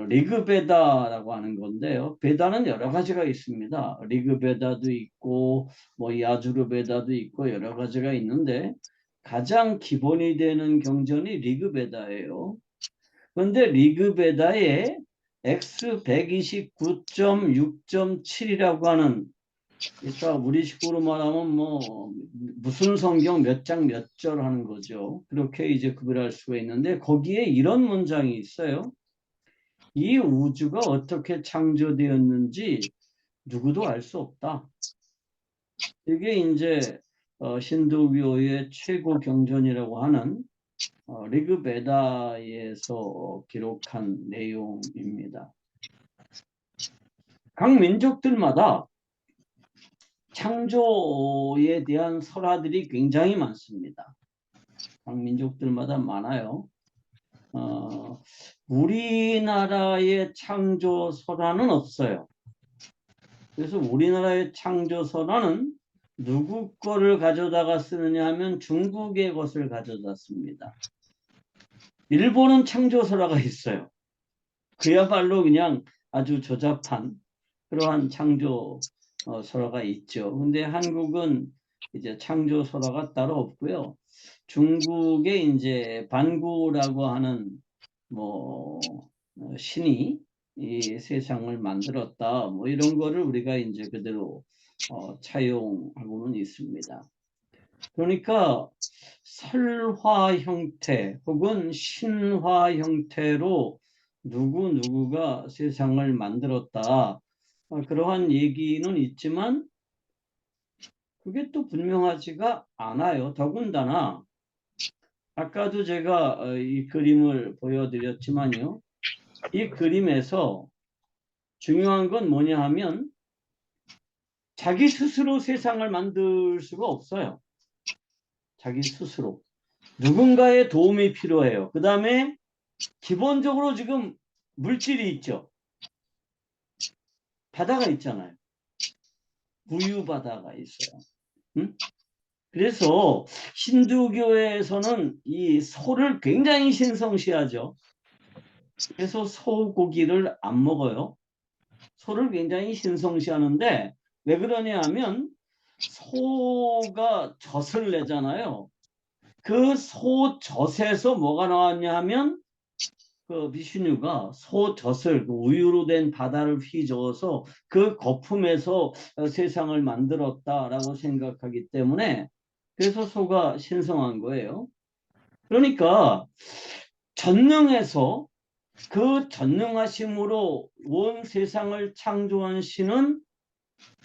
리그베다라고 하는 건데요. 베다는 여러 가지가 있습니다. 리그베다도 있고 뭐 야주르베다도 있고 여러 가지가 있는데 가장 기본이 되는 경전이 리그베다예요. 그런데 리그베다에 X 129.6.7이라고 하는, 그러니까 우리식으로 말하면 뭐 무슨 성경 몇 장 몇 절 하는 거죠. 그렇게 이제 구별할 수가 있는데 거기에 이런 문장이 있어요. 이 우주가 어떻게 창조되었는지 누구도 알 수 없다. 이게 이제 힌두교의 최고 경전이라고 하는 리그베다에서 기록한 내용입니다. 각 민족들마다 창조에 대한 설화들이 굉장히 많습니다. 각 민족들마다 많아요. 우리나라의 창조 설화는 없어요. 그래서 우리나라의 창조 설화는 누구 거를 가져다가 쓰느냐 하면 중국의 것을 가져다 씁니다. 일본은 창조 설화가 있어요. 그야말로 그냥 아주 조잡한 그러한 창조 설화가 있죠. 근데 한국은 이제 창조 설화가 따로 없고요. 중국에 이제 반구라고 하는 뭐 신이 이 세상을 만들었다 뭐 이런 거를 우리가 이제 그대로 차용하고는 있습니다. 그러니까 설화 형태 혹은 신화 형태로 누구가 세상을 만들었다 그러한 얘기는 있지만 그게 또 분명하지가 않아요. 더군다나 아까도 제가 이 그림을 보여드렸지만요. 이 그림에서 중요한 건 뭐냐 하면 자기 스스로 세상을 만들 수가 없어요. 자기 스스로. 누군가의 도움이 필요해요. 그 다음에 기본적으로 지금 물질이 있죠. 바다가 있잖아요. 우유 바다가 있어요. 응? 그래서 힌두교에서는 이 소를 굉장히 신성시하죠. 그래서 소고기를 안 먹어요. 소를 굉장히 신성시하는데 왜 그러냐 하면 소가 젖을 내잖아요. 그 소 젖에서 뭐가 나왔냐 하면 그 비슈누가 소 젖을 그 우유로 된 바다를 휘저어서 그 거품에서 세상을 만들었다라고 생각하기 때문에 그래서 소가 신성한 거예요. 그러니까 전능해서 그 전능하심으로 온 세상을 창조한 신은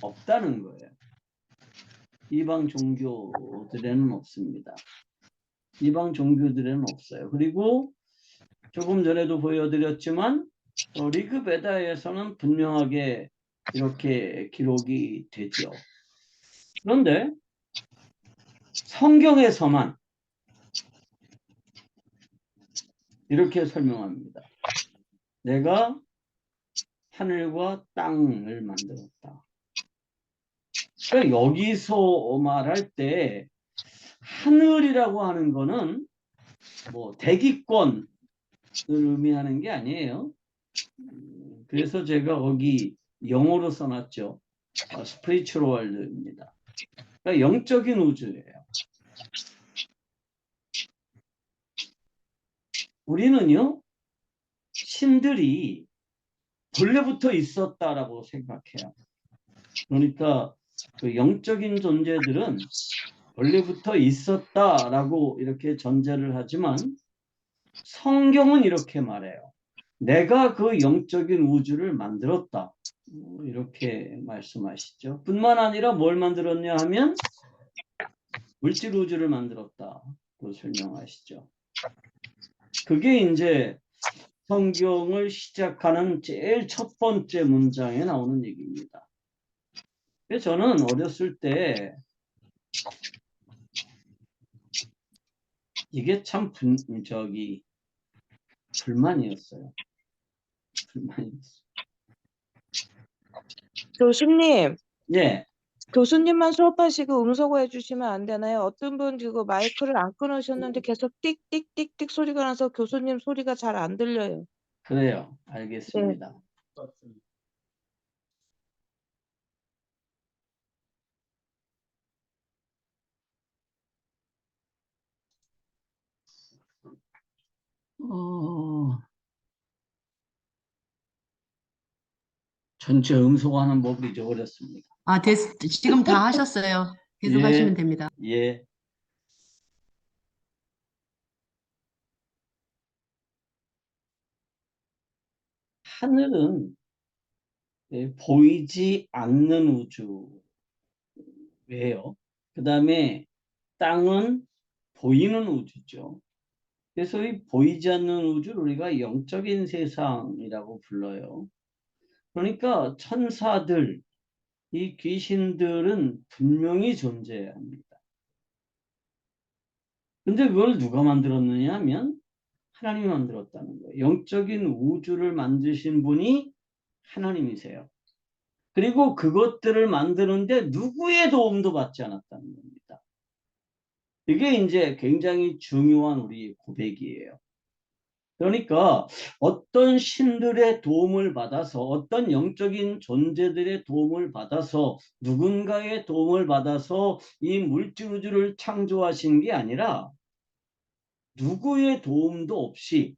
없다는 거예요. 이방 종교들에는 없습니다. 이방 종교들에는 없어요. 그리고 조금 전에도 보여드렸지만 리그베다에서는 분명하게 이렇게 기록이 되죠. 그런데 성경에서만 이렇게 설명합니다. 내가 하늘과 땅을 만들었다. 그러니까 여기서 말할 때 하늘이라고 하는 거는 뭐 대기권을 의미하는 게 아니에요. 그래서 제가 거기 영어로 써놨죠. 스피리추얼 월드입니다. 그러니까 영적인 우주예요. 우리는요, 신들이 본래부터 있었다라고 생각해요. 그러니까 그 영적인 존재들은 원래부터 있었다라고 이렇게 전제를 하지만 성경은 이렇게 말해요. 내가 그 영적인 우주를 만들었다. 이렇게 말씀하시죠. 뿐만 아니라 뭘 만들었냐 하면 물질 우주를 만들었다고 설명하시죠. 그게 이제 성경을 시작하는 제일 첫 번째 문장에 나오는 얘기입니다. 그래서 저는 어렸을 때 이게 참 불만이었어요. 불만이었어요. 교수님, 예. 교수님만 수업하시고 음소거 해주시면 안 되나요? 어떤 분 지금 마이크를 안 끊으셨는데 계속 띡띡띡띡 소리가 나서 교수님 소리가 잘 안 들려요. 그래요. 네. 알겠습니다. 어, 전체 음소거하는 법을 잊어버렸습니다. 지금 다 하셨어요. 계속 하시면 예, 됩니다. 예. 하늘은 보이지 않는 우주예요. 그 다음에 땅은 보이는 우주죠. 그래서 이 보이지 않는 우주를 우리가 영적인 세상이라고 불러요. 그러니까 천사들, 이 귀신들은 분명히 존재합니다. 근데 그걸 누가 만들었느냐 하면 하나님이 만들었다는 거예요. 영적인 우주를 만드신 분이 하나님이세요. 그리고 그것들을 만드는데 누구의 도움도 받지 않았다는 겁니다. 이게 이제 굉장히 중요한 우리 고백이에요. 그러니까 어떤 신들의 도움을 받아서 어떤 영적인 존재들의 도움을 받아서 누군가의 도움을 받아서 이 물질우주를 창조하신 게 아니라 누구의 도움도 없이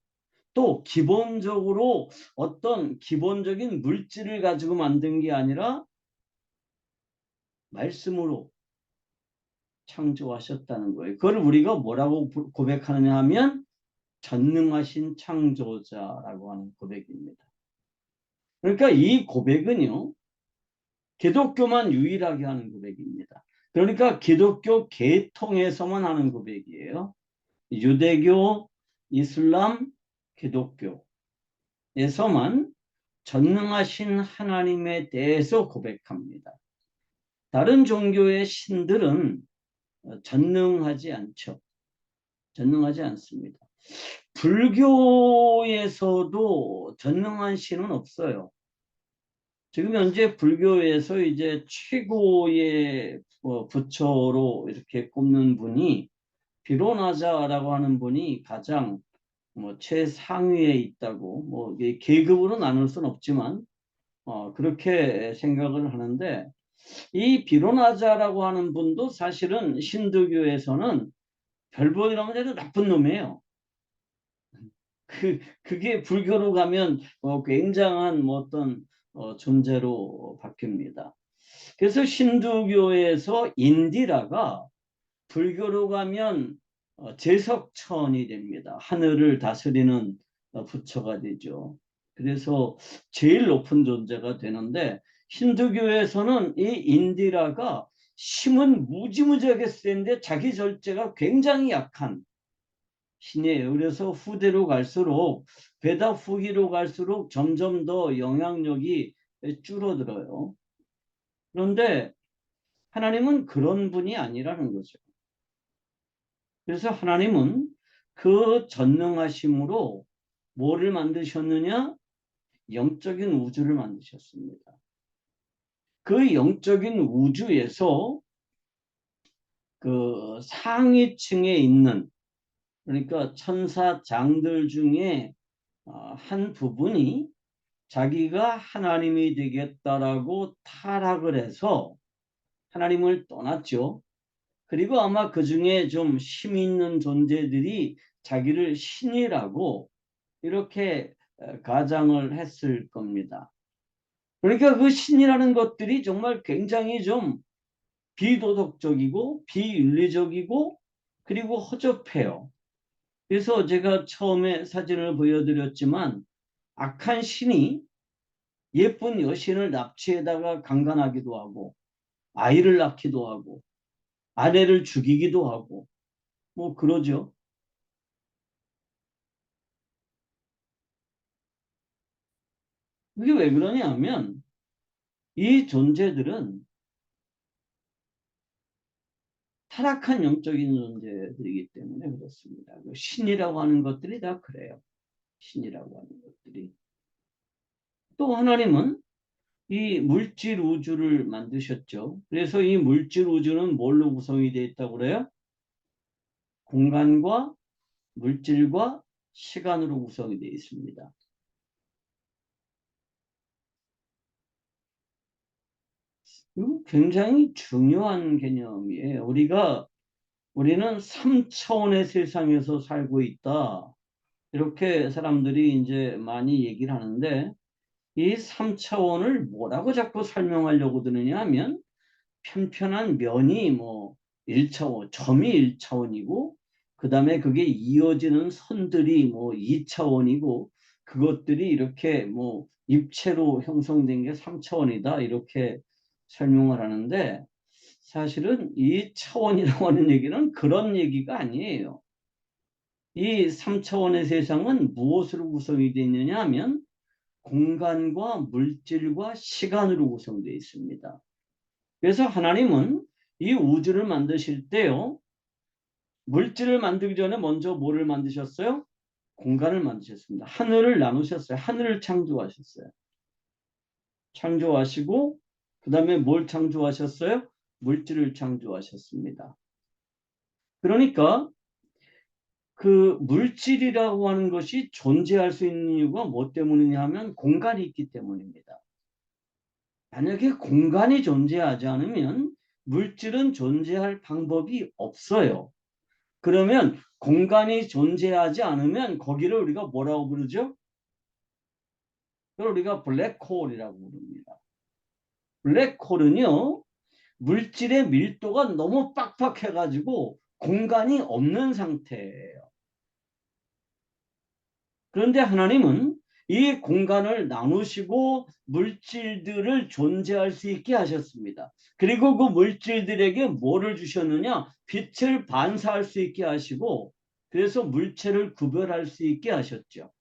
또 기본적으로 어떤 기본적인 물질을 가지고 만든 게 아니라 말씀으로 창조하셨다는 거예요. 그걸 우리가 뭐라고 고백하느냐 하면 전능하신 창조자라고 하는 고백입니다. 그러니까 이 고백은요, 기독교만 유일하게 하는 고백입니다. 그러니까 기독교 계통에서만 하는 고백이에요. 유대교, 이슬람, 기독교에서만 전능하신 하나님에 대해서 고백합니다. 다른 종교의 신들은 전능하지 않죠. 전능하지 않습니다. 불교에서도 전능한 신은 없어요. 지금 현재 불교에서 이제 최고의 부처로 이렇게 꼽는 분이 비로나자라고 하는 분이 가장 최상위에 있다고 계급으로 나눌 수는 없지만 그렇게 생각을 하는데 이 비로나자라고 하는 분도 사실은 힌두교에서는 별보이라면 해도 나쁜 놈이에요. 그게 불교로 가면 굉장한 어떤 존재로 바뀝니다. 그래서 힌두교에서 인디라가 불교로 가면 제석천이 됩니다. 하늘을 다스리는 부처가 되죠. 그래서 제일 높은 존재가 되는데 힌두교에서는 이 인디라가 힘은 무지무지하게 센데 자기 절제가 굉장히 약한 신이에요. 그래서 후대로 갈수록 베다 후기로 갈수록 점점 더 영향력이 줄어들어요. 그런데 하나님은 그런 분이 아니라는 거죠. 그래서 하나님은 그 전능하심으로 뭐를 만드셨느냐? 영적인 우주를 만드셨습니다. 그 영적인 우주에서 그 상위층에 있는 그러니까 천사장들 중에 한 부분이 자기가 하나님이 되겠다라고 타락을 해서 하나님을 떠났죠. 그리고 아마 그 중에 좀 힘 있는 존재들이 자기를 신이라고 이렇게 가장을 했을 겁니다. 그러니까 그 신이라는 것들이 정말 굉장히 좀 비도덕적이고 비윤리적이고 그리고 허접해요. 그래서 제가 처음에 사진을 보여드렸지만 악한 신이 예쁜 여신을 납치해다가 강간하기도 하고 아이를 낳기도 하고 아내를 죽이기도 하고 그러죠. 그게 왜 그러냐면 이 존재들은 타락한 영적인 존재들이기 때문에 그렇습니다. 신이라고 하는 것들이 다 그래요. 신이라고 하는 것들이. 또 하나님은 이 물질 우주를 만드셨죠. 그래서 이 물질 우주는 뭘로 구성이 되어 있다고 그래요? 공간과 물질과 시간으로 구성이 되어 있습니다. 이거 굉장히 중요한 개념이에요. 우리는 3차원의 세상에서 살고 있다. 이렇게 사람들이 이제 많이 얘기를 하는데 이 3차원을 뭐라고 자꾸 설명하려고 드느냐 하면 편편한 면이 뭐 1차원, 점이 1차원이고 그다음에 그게 이어지는 선들이 뭐 2차원이고 그것들이 이렇게 뭐 입체로 형성된 게 3차원이다. 이렇게 설명을 하는데 사실은 이 차원이라고 하는 얘기는 그런 얘기가 아니에요. 이 3차원의 세상은 무엇으로 구성이 되어 있느냐 하면 공간과 물질과 시간으로 구성되어 있습니다. 그래서 하나님은 이 우주를 만드실 때요. 물질을 만들기 전에 먼저 뭐를 만드셨어요? 공간을 만드셨습니다. 하늘을 나누셨어요. 하늘을 창조하셨어요. 창조하시고 그 다음에 뭘 창조하셨어요? 물질을 창조하셨습니다. 그러니까 그 물질이라고 하는 것이 존재할 수 있는 이유가 뭐 때문이냐 하면 공간이 있기 때문입니다. 만약에 공간이 존재하지 않으면 물질은 존재할 방법이 없어요. 그러면 공간이 존재하지 않으면 거기를 우리가 뭐라고 부르죠? 그걸 우리가 블랙홀이라고 부릅니다. 블랙홀은요, 물질의 밀도가 너무 빡빡해가지고 공간이 없는 상태예요. 그런데 하나님은 이 공간을 나누시고 물질들을 존재할 수 있게 하셨습니다. 그리고 그 물질들에게 뭐를 주셨느냐? 빛을 반사할 수 있게 하시고 그래서 물체를 구별할 수 있게 하셨죠.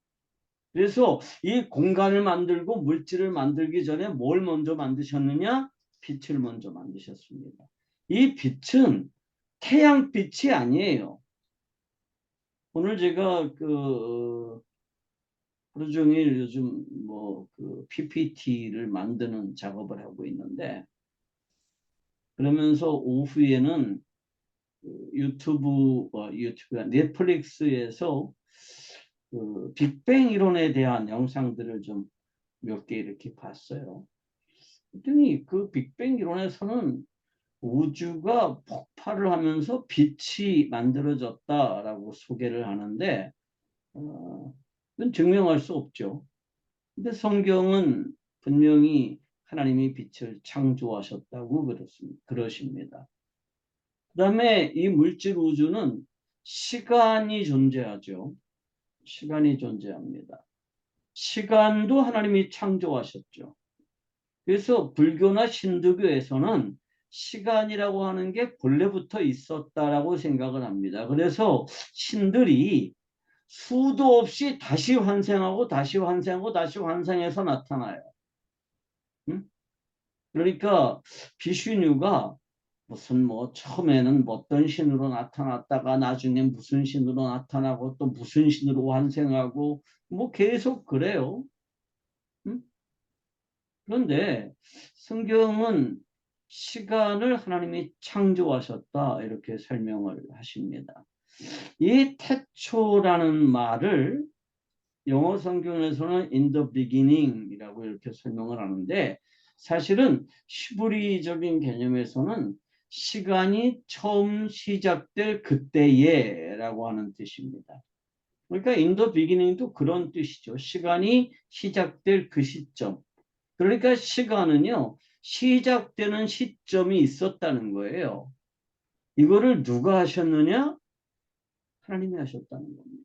그래서 이 공간을 만들고 물질을 만들기 전에 뭘 먼저 만드셨느냐? 빛을 먼저 만드셨습니다. 이 빛은 태양빛이 아니에요. 오늘 제가 하루 종일 요즘 뭐 그 PPT를 만드는 작업을 하고 있는데 그러면서 오후에는 유튜브가 넷플릭스에서 그 빅뱅 이론에 대한 영상들을 좀 몇 개 이렇게 봤어요. 그랬더니 그 빅뱅 이론에서는 우주가 폭발을 하면서 빛이 만들어졌다라고 소개를 하는데 그건 증명할 수 없죠. 근데 성경은 분명히 하나님이 빛을 창조하셨다고 그러십니다. 그 다음에 이 물질 우주는 시간이 존재하죠. 시간이 존재합니다. 시간도 하나님이 창조하셨죠. 그래서 불교나 신두교에서는 시간이라고 하는 게 본래부터 있었다라고 생각을 합니다. 그래서 신들이 수도 없이 다시 환생하고 다시 환생하고 다시 환생해서 나타나요. 응? 그러니까 비슈뉴가 무슨 뭐 처음에는 어떤 신으로 나타났다가 나중에 무슨 신으로 나타나고 또 무슨 신으로 환생하고 뭐 계속 그래요. 응? 그런데 성경은 시간을 하나님이 창조하셨다 이렇게 설명을 하십니다. 이 태초라는 말을 영어 성경에서는 in the beginning이라고 이렇게 설명을 하는데 사실은 히브리적인 개념에서는 시간이 처음 시작될 그때에라고 하는 뜻입니다. 그러니까 in the beginning도 그런 뜻이죠. 시간이 시작될 그 시점. 그러니까 시간은요. 시작되는 시점이 있었다는 거예요. 이거를 누가 하셨느냐? 하나님이 하셨다는 겁니다.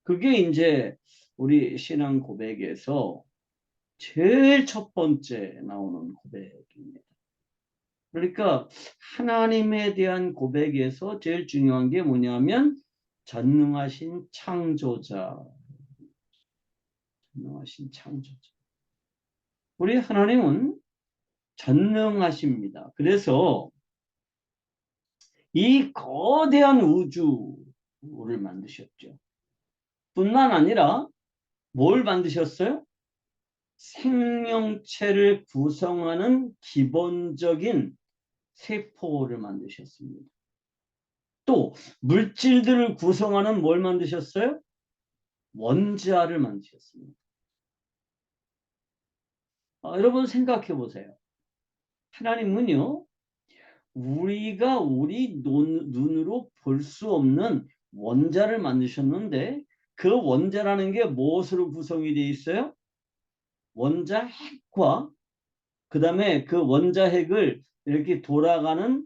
그게 이제 우리 신앙 고백에서 제일 첫 번째 나오는 고백입니다. 그러니까 하나님에 대한 고백에서 제일 중요한 게 뭐냐면 전능하신 창조자. 전능하신 창조자. 우리 하나님은 전능하십니다. 그래서 이 거대한 우주를 만드셨죠. 뿐만 아니라 뭘 만드셨어요? 생명체를 구성하는 기본적인 세포를 만드셨습니다. 또 물질들을 구성하는 뭘 만드셨어요? 원자를 만드셨습니다. 여러분 생각해 보세요. 하나님은요, 우리가 우리 눈으로 볼 수 없는 원자를 만드셨는데 그 원자라는 게 무엇으로 구성이 되어 있어요? 원자 핵과 그 다음에 그 원자 핵을 이렇게 돌아가는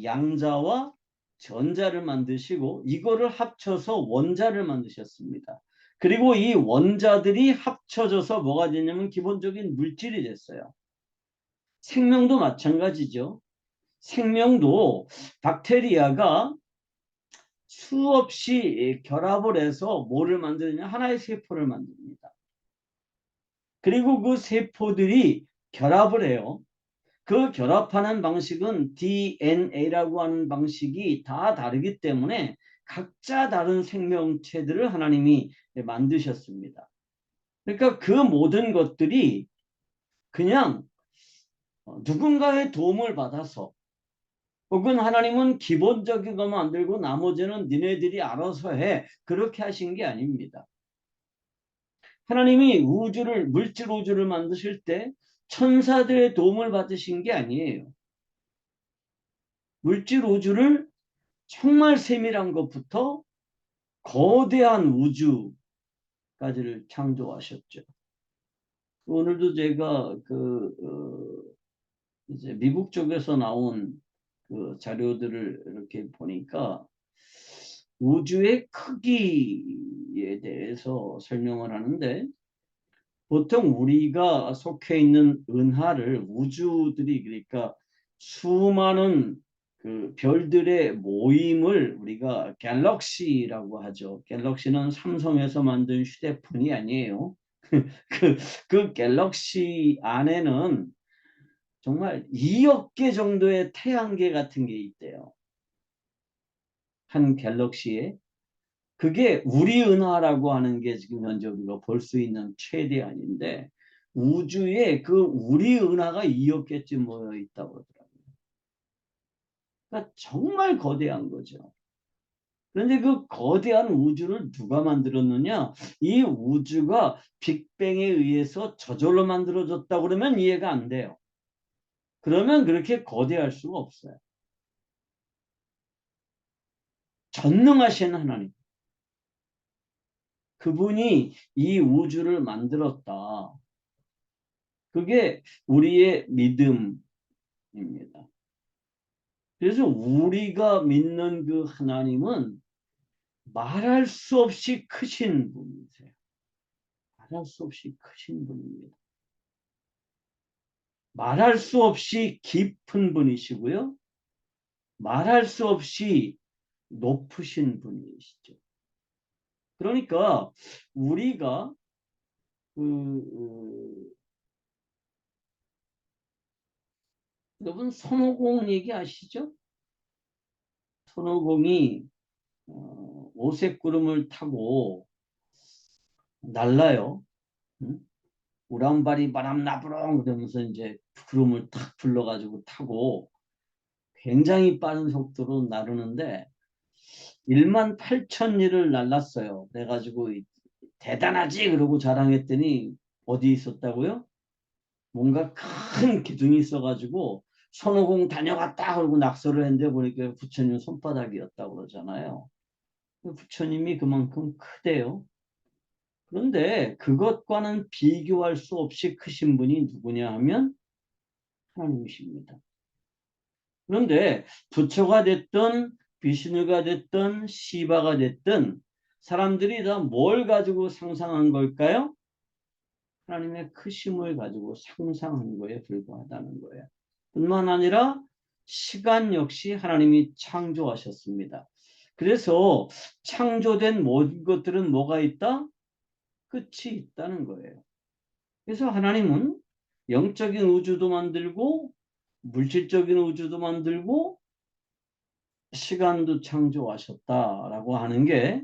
양자와 전자를 만드시고 이거를 합쳐서 원자를 만드셨습니다. 그리고 이 원자들이 합쳐져서 뭐가 되냐면 기본적인 물질이 됐어요. 생명도 마찬가지죠. 생명도 박테리아가 수없이 결합을 해서 뭐를 만드느냐? 하나의 세포를 만듭니다. 그리고 그 세포들이 결합을 해요. 그 결합하는 방식은 DNA라고 하는 방식이 다 다르기 때문에 각자 다른 생명체들을 하나님이 만드셨습니다. 그러니까 그 모든 것들이 그냥 누군가의 도움을 받아서 혹은 하나님은 기본적인 것만 만들고 나머지는 니네들이 알아서 해. 그렇게 하신 게 아닙니다. 하나님이 물질 우주를 만드실 때 천사들의 도움을 받으신 게 아니에요. 물질 우주를 정말 세밀한 것부터 거대한 우주까지를 창조하셨죠. 오늘도 제가 이제 미국 쪽에서 나온 그 자료들을 이렇게 보니까 우주의 크기에 대해서 설명을 하는데 보통 우리가 속해 있는 은하를 우주들이 그러니까 수많은 그 별들의 모임을 우리가 갤럭시라고 하죠. 갤럭시는 삼성에서 만든 휴대폰이 아니에요. 그 갤럭시 안에는 정말 2억 개 정도의 태양계 같은 게 있대요. 한 갤럭시에. 그게 우리 은하라고 하는 게 지금 현재 우리가 볼 수 있는 최대한인데 우주에 그 우리 은하가 2억 개쯤 모여 있다고 하더라고요. 그러니까 정말 거대한 거죠. 그런데 그 거대한 우주를 누가 만들었느냐? 이 우주가 빅뱅에 의해서 저절로 만들어졌다 그러면 이해가 안 돼요. 그러면 그렇게 거대할 수가 없어요. 전능하신 하나님. 그분이 이 우주를 만들었다. 그게 우리의 믿음입니다. 그래서 우리가 믿는 그 하나님은 말할 수 없이 크신 분이세요. 말할 수 없이 크신 분입니다. 말할 수 없이 깊은 분이시고요. 말할 수 없이 높으신 분이시죠. 그러니까 우리가 여러분 손오공 얘기 아시죠? 손오공이 오색 구름을 타고 날라요. 응? 우람바리 바람 나부렁 그러면서 이제 구름을 탁 불러가지고 타고 굉장히 빠른 속도로 나르는데 1만 8천 리를 날랐어요. 그래가지고 대단하지 그러고 자랑했더니 어디 있었다고요? 뭔가 큰 기둥이 있어가지고 손오공 다녀갔다 그러고 낙서를 했는데 보니까 부처님 손바닥이었다고 그러잖아요. 부처님이 그만큼 크대요. 그런데 그것과는 비교할 수 없이 크신 분이 누구냐 하면 하나님이십니다. 그런데 부처가 됐든 비ष्ணு가 됐든 시바가 됐든 사람들이 다 뭘 가지고 상상한 걸까요? 하나님의 크심을 가지고 상상한 거에 불과하다는 거예요. 뿐만 아니라 시간 역시 하나님이 창조하셨습니다. 그래서 창조된 모든 것들은 뭐가 있다? 끝이 있다는 거예요. 그래서 하나님은 영적인 우주도 만들고 물질적인 우주도 만들고 시간도 창조하셨다라고 하는 게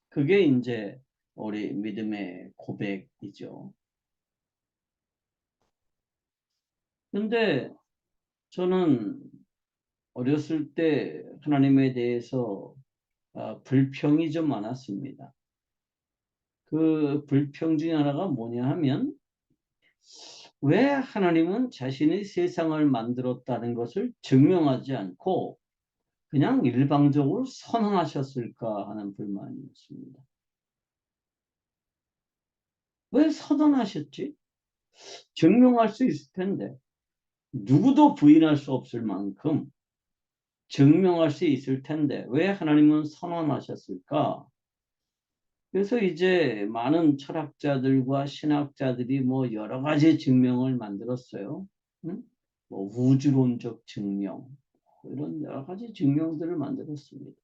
그게 이제 우리 믿음의 고백이죠. 근데 저는 어렸을 때 하나님에 대해서 불평이 좀 많았습니다. 그 불평 중에 하나가 뭐냐 하면 왜 하나님은 자신이 세상을 만들었다는 것을 증명하지 않고 그냥 일방적으로 선언하셨을까 하는 불만이었습니다. 왜 선언하셨지? 증명할 수 있을 텐데 누구도 부인할 수 없을 만큼 증명할 수 있을 텐데 왜 하나님은 선언하셨을까? 그래서 이제 많은 철학자들과 신학자들이 뭐 여러 가지 증명을 만들었어요. 응? 뭐 우주론적 증명, 뭐 이런 여러 가지 증명들을 만들었습니다.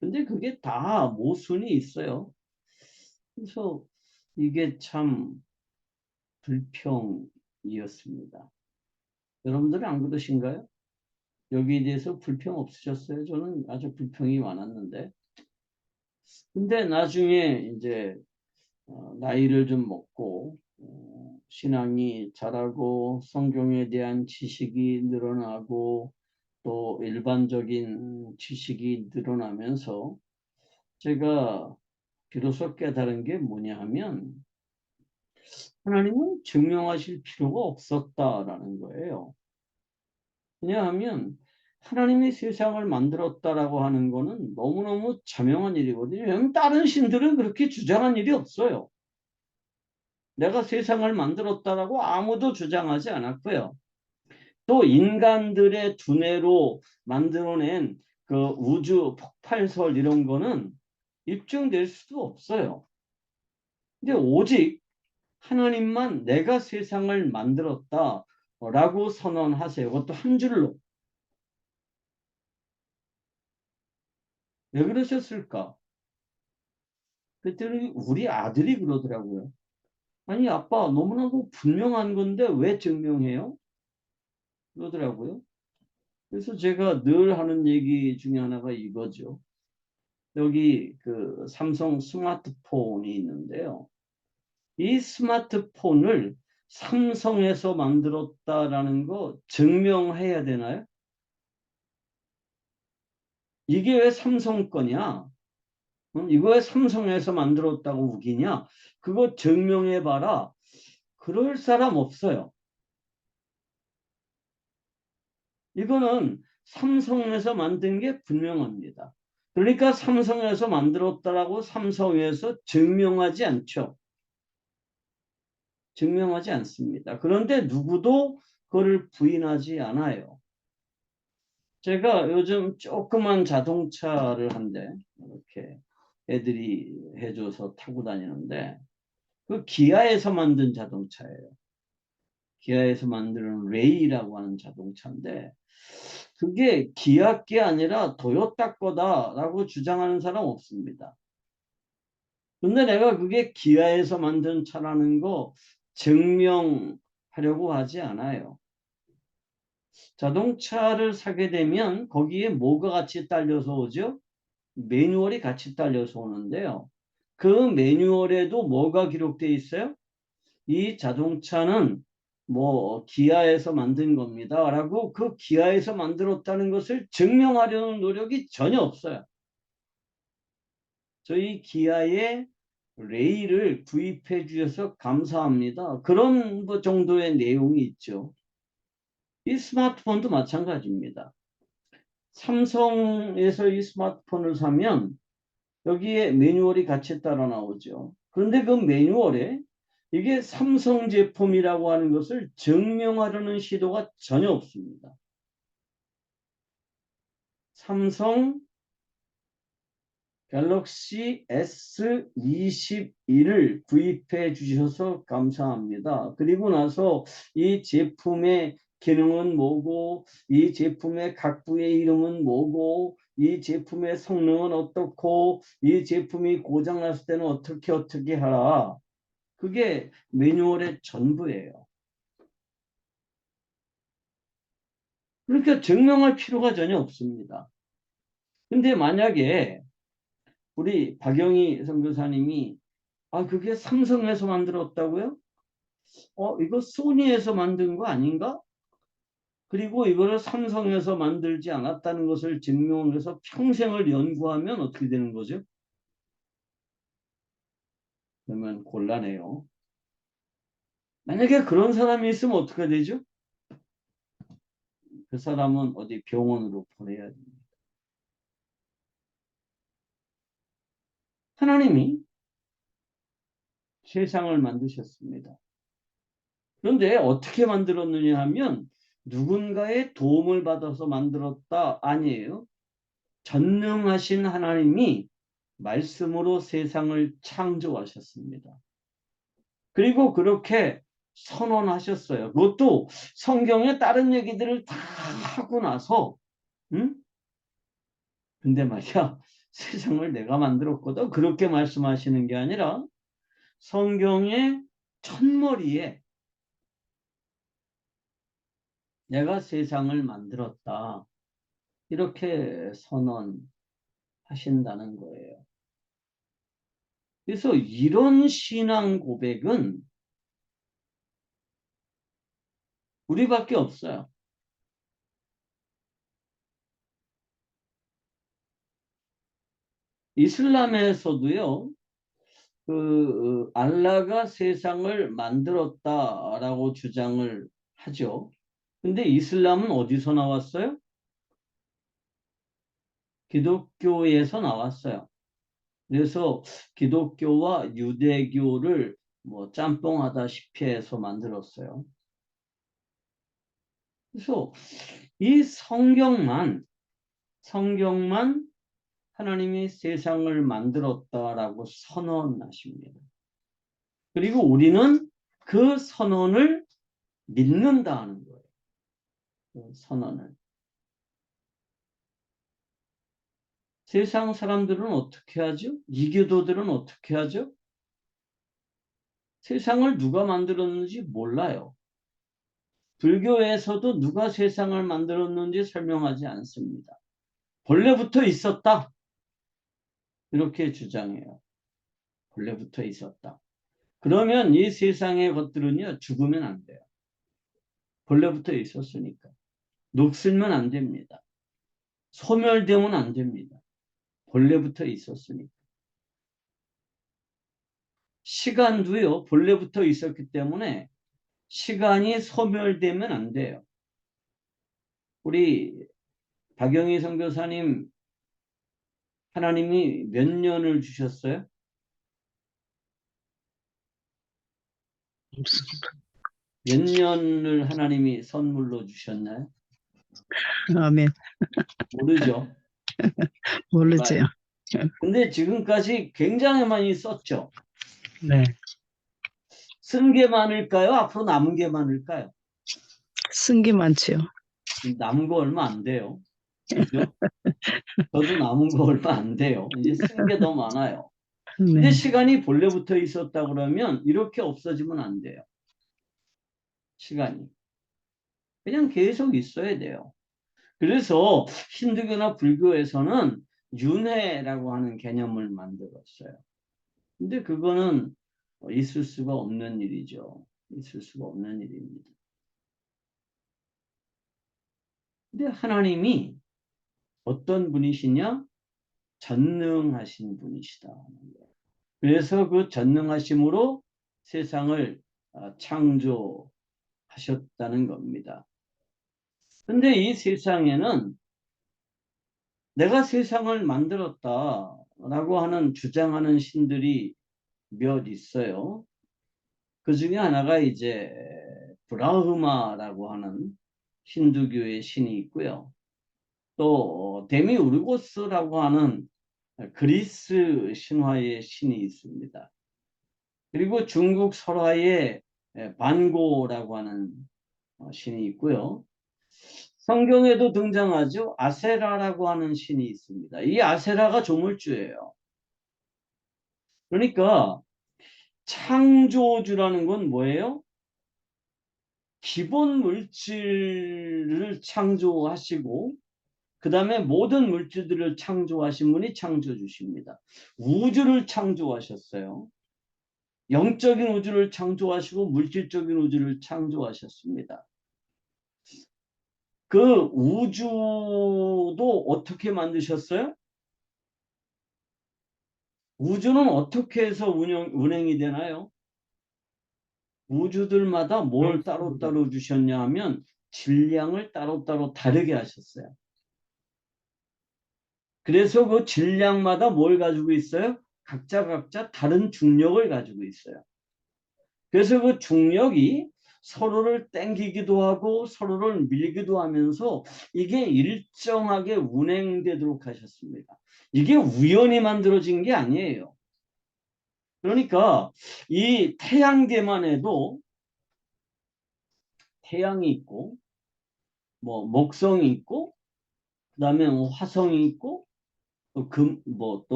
근데 그게 다 모순이 있어요. 그래서 이게 참 불평이었습니다. 여러분들은 안 그러신가요? 여기에 대해서 불평 없으셨어요? 저는 아주 불평이 많았는데. 근데 나중에 이제 나이를 좀 먹고 신앙이 자라고 성경에 대한 지식이 늘어나고 또 일반적인 지식이 늘어나면서 제가 비로소 깨달은 게 뭐냐 하면 하나님은 증명하실 필요가 없었다라는 거예요. 왜냐하면 하나님이 세상을 만들었다라고 하는 거는 너무너무 자명한 일이거든요. 왜냐하면 다른 신들은 그렇게 주장한 일이 없어요. 내가 세상을 만들었다라고 아무도 주장하지 않았고요. 또 인간들의 두뇌로 만들어낸 그 우주 폭발설 이런 거는 입증될 수도 없어요. 근데 오직 하나님만 내가 세상을 만들었다라고 선언하세요. 그것도 한 줄로. 왜 그러셨을까? 그랬더니 우리 아들이 그러더라고요. 아니 아빠 너무나도 분명한 건데 왜 증명해요? 그러더라고요. 그래서 제가 늘 하는 얘기 중에 하나가 이거죠. 여기 그 삼성 스마트폰이 있는데요. 이 스마트폰을 삼성에서 만들었다라는 거 증명해야 되나요? 이게 왜 삼성 거냐? 이거 왜 삼성에서 만들었다고 우기냐? 그거 증명해봐라. 그럴 사람 없어요. 이거는 삼성에서 만든 게 분명합니다. 그러니까 삼성에서 만들었다라고 삼성에서 증명하지 않죠. 증명하지 않습니다. 그런데 누구도 그걸 부인하지 않아요. 제가 요즘 조그만 자동차를 한대 이렇게 애들이 해줘서 타고 다니는데 그 기아에서 만든 자동차예요. 기아에서 만드는 레이라고 하는 자동차인데 그게 기아 게 아니라 토요타 거다라고 주장하는 사람 없습니다. 근데 내가 그게 기아에서 만든 차라는 거 증명하려고 하지 않아요. 자동차를 사게 되면 거기에 뭐가 같이 딸려서 오죠? 매뉴얼이 같이 딸려서 오는데요. 그 매뉴얼에도 뭐가 기록되어 있어요? 이 자동차는 뭐 기아에서 만든 겁니다. 라고 그 기아에서 만들었다는 것을 증명하려는 노력이 전혀 없어요. 저희 기아에 레일을 구입해 주셔서 감사합니다. 그런 정도의 내용이 있죠. 이 스마트폰도 마찬가지입니다. 삼성에서 이 스마트폰을 사면 여기에 매뉴얼이 같이 따라 나오죠. 그런데 그 매뉴얼에 이게 삼성 제품이라고 하는 것을 증명하려는 시도가 전혀 없습니다. 삼성 갤럭시 S21을 구입해 주셔서 감사합니다. 그리고 나서 이 제품의 기능은 뭐고 이 제품의 각 부의 이름은 뭐고 이 제품의 성능은 어떻고 이 제품이 고장났을 때는 어떻게 하라. 그게 매뉴얼의 전부예요. 그러니까 증명할 필요가 전혀 없습니다. 근데 만약에 우리 박영희 선교사님이 그게 삼성에서 만들었다고요? 이거 소니에서 만든 거 아닌가? 그리고 이거를 삼성에서 만들지 않았다는 것을 증명해서 평생을 연구하면 어떻게 되는 거죠? 그러면 곤란해요. 만약에 그런 사람이 있으면 어떻게 되죠? 그 사람은 어디 병원으로 보내야 됩니다. 하나님이 세상을 만드셨습니다. 그런데 어떻게 만들었느냐 하면 누군가의 도움을 받아서 만들었다 아니에요. 전능하신 하나님이 말씀으로 세상을 창조하셨습니다. 그리고 그렇게 선언하셨어요. 그것도 성경의 다른 얘기들을 다 하고 나서 응? 근데 말이야 세상을 내가 만들었거든 그렇게 말씀하시는 게 아니라 성경의 첫머리에 내가 세상을 만들었다 이렇게 선언하신다는 거예요. 그래서 이런 신앙 고백은 우리밖에 없어요. 이슬람에서도요. 알라가 세상을 만들었다라고 주장을 하죠. 근데 이슬람은 어디서 나왔어요? 기독교에서 나왔어요. 그래서 기독교와 유대교를 뭐 짬뽕하다시피 해서 만들었어요. 그래서 이 성경만 하나님이 세상을 만들었다라고 선언하십니다. 그리고 우리는 그 선언을 믿는다는 거예요. 그 선언을. 세상 사람들은 어떻게 하죠? 이교도들은 어떻게 하죠? 세상을 누가 만들었는지 몰라요. 불교에서도 누가 세상을 만들었는지 설명하지 않습니다. 본래부터 있었다. 이렇게 주장해요. 본래부터 있었다. 그러면 이 세상의 것들은요, 죽으면 안 돼요. 본래부터 있었으니까. 녹슬면 안 됩니다. 소멸되면 안 됩니다. 본래부터 있었으니까. 시간도요, 본래부터 있었기 때문에 시간이 소멸되면 안 돼요. 우리 박영희 선교사님 하나님이 몇 년을 주셨어요? 몇 년을 하나님이 선물로 주셨나요? 아멘. 모르죠. 모르죠. 근데 지금까지 굉장히 많이 썼죠. 네. 쓴 게 많을까요? 앞으로 남은 게 많을까요? 쓴 게 많지요. 남은 거 얼마 안 돼요. 그죠? 저도 남은 거 얼마 안 돼요. 이제 쓴 게 더 많아요. 근데 네. 시간이 본래부터 있었다 그러면 이렇게 없어지면 안 돼요. 시간이. 그냥 계속 있어야 돼요. 그래서 힌두교나 불교에서는 윤회라고 하는 개념을 만들었어요. 근데 그거는 있을 수가 없는 일이죠. 있을 수가 없는 일입니다. 근데 하나님이 어떤 분이시냐? 전능하신 분이시다. 그래서 그 전능하심으로 세상을 창조하셨다는 겁니다. 근데 이 세상에는 내가 세상을 만들었다라고 하는 주장하는 신들이 몇 있어요. 그 중에 하나가 이제 브라흐마라고 하는 힌두교의 신이 있고요. 또 데미우르고스라고 하는 그리스 신화의 신이 있습니다. 그리고 중국 설화의 반고라고 하는 신이 있고요. 성경에도 등장하죠. 아세라라고 하는 신이 있습니다. 이 아세라가 조물주예요. 그러니까 창조주라는 건 뭐예요? 기본 물질을 창조하시고 그 다음에 모든 물질들을 창조하신 분이 창조주십니다. 우주를 창조하셨어요. 영적인 우주를 창조하시고 물질적인 우주를 창조하셨습니다. 그 우주도 어떻게 만드셨어요? 우주는 어떻게 해서 운행이 되나요? 우주들마다 뭘 따로따로 주셨냐 하면 질량을 따로따로 다르게 하셨어요. 그래서 그 질량마다 뭘 가지고 있어요? 각자 다른 중력을 가지고 있어요. 그래서 그 중력이 서로를 땡기기도 하고 서로를 밀기도 하면서 이게 일정하게 운행되도록 하셨습니다. 이게 우연히 만들어진 게 아니에요. 그러니까 이 태양계만 해도 태양이 있고 뭐 목성이 있고 그다음에 뭐 화성이 있고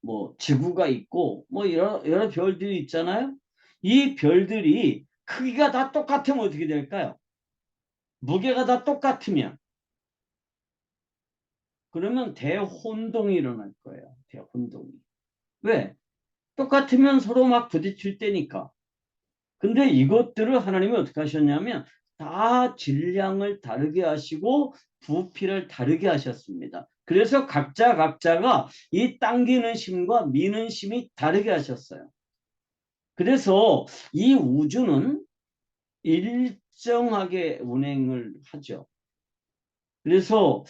뭐 지구가 있고 뭐 여러 별들이 있잖아요. 이 별들이 크기가 다 똑같으면 어떻게 될까요? 무게가 다 똑같으면 그러면 대혼동이 일어날 거예요. 대혼동이. 왜? 똑같으면 서로 막 부딪힐 때니까. 근데 이것들을 하나님이 어떻게 하셨냐면 다 질량을 다르게 하시고 부피를 다르게 하셨습니다. 그래서 각자가 이 당기는 힘과 미는 힘이 다르게 하셨어요. 그래서 이 우주는 일정하게 운행을 하죠. 그래서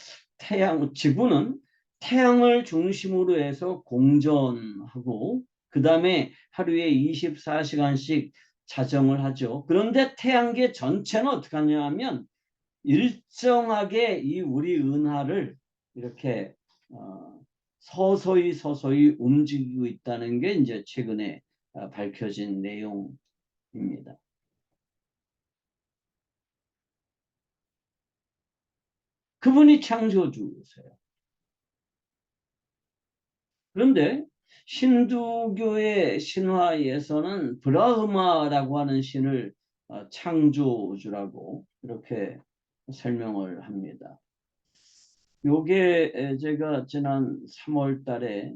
지구는 태양을 중심으로 해서 공전하고 그 다음에 하루에 24시간씩 자정을 하죠. 그런데 태양계 전체는 어떻게 하냐 하면 일정하게 이 우리 은하를 이렇게 서서히 움직이고 있다는 게 이제 최근에 밝혀진 내용입니다. 그분이 창조주세요. 그런데 힌두교의 신화에서는 브라흐마라고 하는 신을 창조주라고 이렇게 설명을 합니다. 요게 제가 지난 3월 달에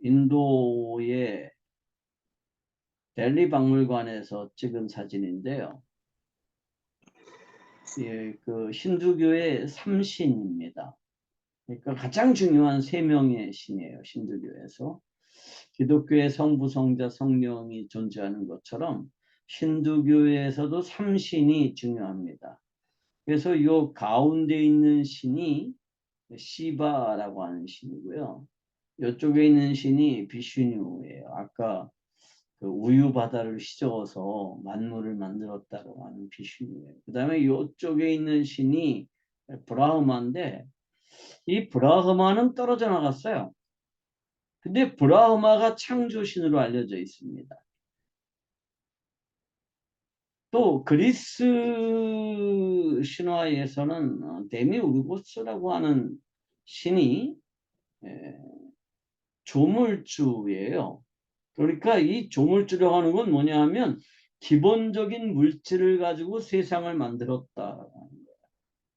인도의 델리 박물관에서 찍은 사진인데요. 예, 그 힌두교의 삼신입니다. 그러니까 가장 중요한 세 명의 신이에요. 힌두교에서. 기독교의 성부, 성자, 성령이 존재하는 것처럼 힌두교에서도 삼신이 중요합니다. 그래서 이 가운데 있는 신이 시바라고 하는 신이고요. 이쪽에 있는 신이 비슈뉴예요. 아까 그 우유 바다를 휘저어서 만물을 만들었다고 하는 비슈뉴예요. 그 다음에 이쪽에 있는 신이 브라흐마인데 이 브라흐마는 떨어져 나갔어요. 근데 브라흐마가 창조신으로 알려져 있습니다. 또 그리스 신화에서는 데미우르고스라고 하는 신이 조물주예요. 그러니까 이 조물주라고 하는 건 뭐냐 하면 기본적인 물질을 가지고 세상을 만들었다.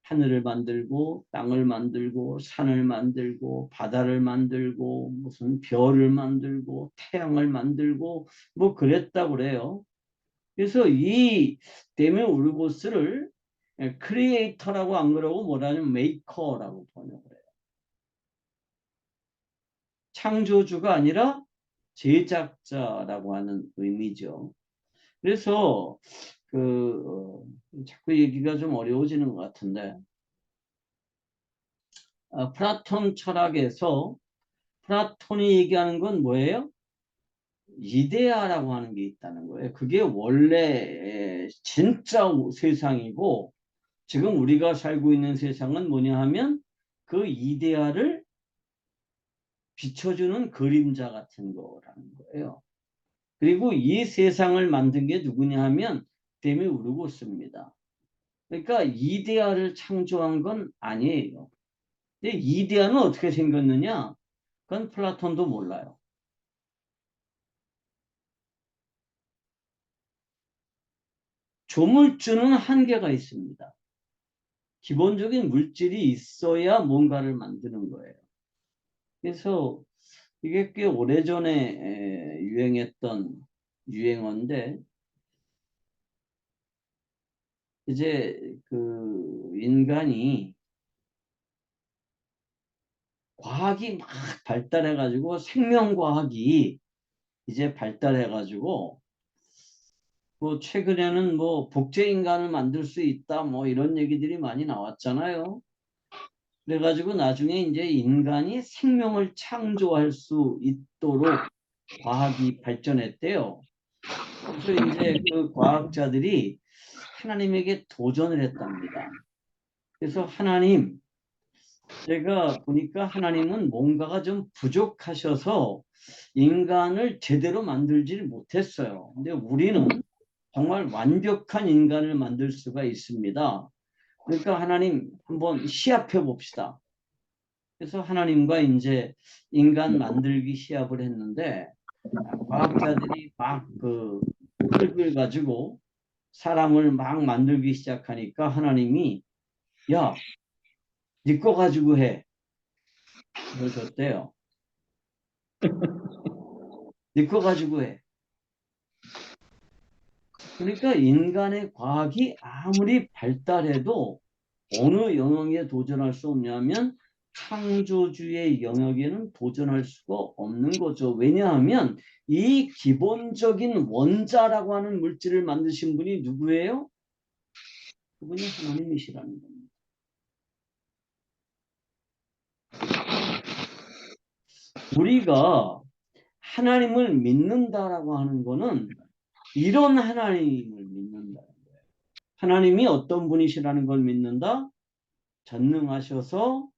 하늘을 만들고 땅을 만들고 산을 만들고 바다를 만들고 무슨 별을 만들고 태양을 만들고 뭐 그랬다고 그래요. 그래서 이 데미우르고스를 크리에이터라고 안 그러고 뭐라냐면 메이커라고 번역을 해요. 창조주가 아니라 제작자라고 하는 의미죠. 그래서 자꾸 얘기가 좀 어려워지는 것 같은데 플라톤 철학에서 플라톤이 얘기하는 건 뭐예요? 이데아라고 하는 게 있다는 거예요. 그게 원래 진짜 세상이고 지금 우리가 살고 있는 세상은 뭐냐 하면 그 이데아를 비춰주는 그림자 같은 거라는 거예요. 그리고 이 세상을 만든 게 누구냐 하면 데미우르고스입니다. 그러니까 이데아를 창조한 건 아니에요. 근데 이데아는 어떻게 생겼느냐? 그건 플라톤도 몰라요. 조물주는 한계가 있습니다. 기본적인 물질이 있어야 뭔가를 만드는 거예요. 그래서 이게 꽤 오래전에 유행했던 유행어인데 이제 그 인간이 과학이 막 발달해 가지고 생명과학이 이제 발달해 가지고 뭐 최근에는 뭐 복제 인간을 만들 수 있다 뭐 이런 얘기들이 많이 나왔잖아요. 그래가지고 나중에 이제 인간이 생명을 창조할 수 있도록 과학이 발전했대요. 그래서 이제 그 과학자들이 하나님에게 도전을 했답니다. 그래서 하나님, 제가 보니까 하나님은 뭔가가 좀 부족하셔서 인간을 제대로 만들지를 못했어요. 근데 우리는 정말 완벽한 인간을 만들 수가 있습니다. 그러니까 하나님 한번 시합해 봅시다. 그래서 하나님과 이제 인간 만들기 시합을 했는데 과학자들이 막 그 흙을 가지고 사람을 막 만들기 시작하니까 하나님이 야, 네 거 가지고 해. 그러셨대요. 네 거 가지고 해. 그러니까 인간의 과학이 아무리 발달해도 어느 영역에 도전할 수 없냐면 창조주의 영역에는 도전할 수가 없는 거죠. 왜냐하면 이 기본적인 원자라고 하는 물질을 만드신 분이 누구예요? 그분이 하나님이시라는 겁니다. 우리가 하나님을 믿는다라고 하는 거는 이런 하나님을 믿는다는 거예요. 하나님이 어떤 분이시라는 걸 믿는다? 전능하셔서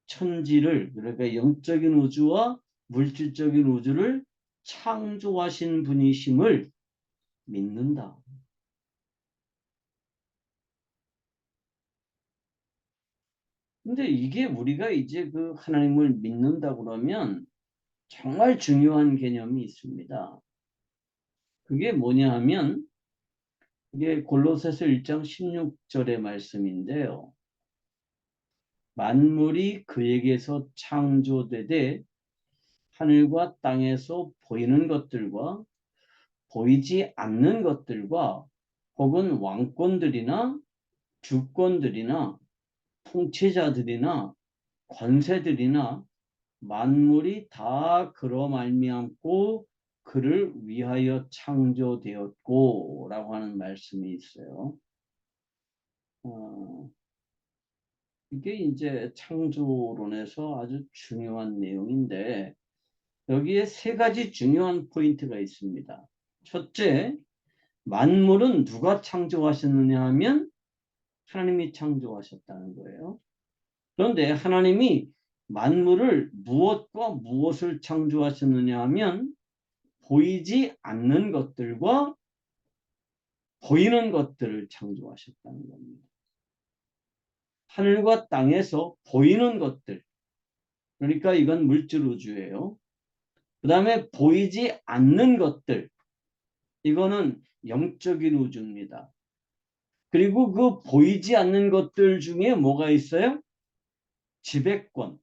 천지를, 그러니까 영적인 우주와 물질적인 우주를 창조하신 분이심을 믿는다. 근데 이게 우리가 이제 그 하나님을 믿는다 그러면 정말 중요한 개념이 있습니다. 그게 뭐냐 하면 이게 골로새서 1장 16절의 말씀인데요. 만물이 그에게서 창조되되 하늘과 땅에서 보이는 것들과 보이지 않는 것들과 혹은 왕권들이나 주권들이나 통치자들이나 권세들이나 만물이 다 그로 말미암고 그를 위하여 창조되었고 라고 하는 말씀이 있어요. 이게 이제 창조론에서 아주 중요한 내용인데 여기에 세 가지 중요한 포인트가 있습니다. 첫째, 만물은 누가 창조하셨느냐 하면 하나님이 창조하셨다는 거예요. 그런데 하나님이 만물을 무엇과 무엇을 창조하셨느냐 하면 보이지 않는 것들과 보이는 것들을 창조하셨다는 겁니다. 하늘과 땅에서 보이는 것들, 그러니까 이건 물질 우주예요. 그 다음에 보이지 않는 것들, 이거는 영적인 우주입니다. 그리고 그 보이지 않는 것들 중에 뭐가 있어요? 지배권,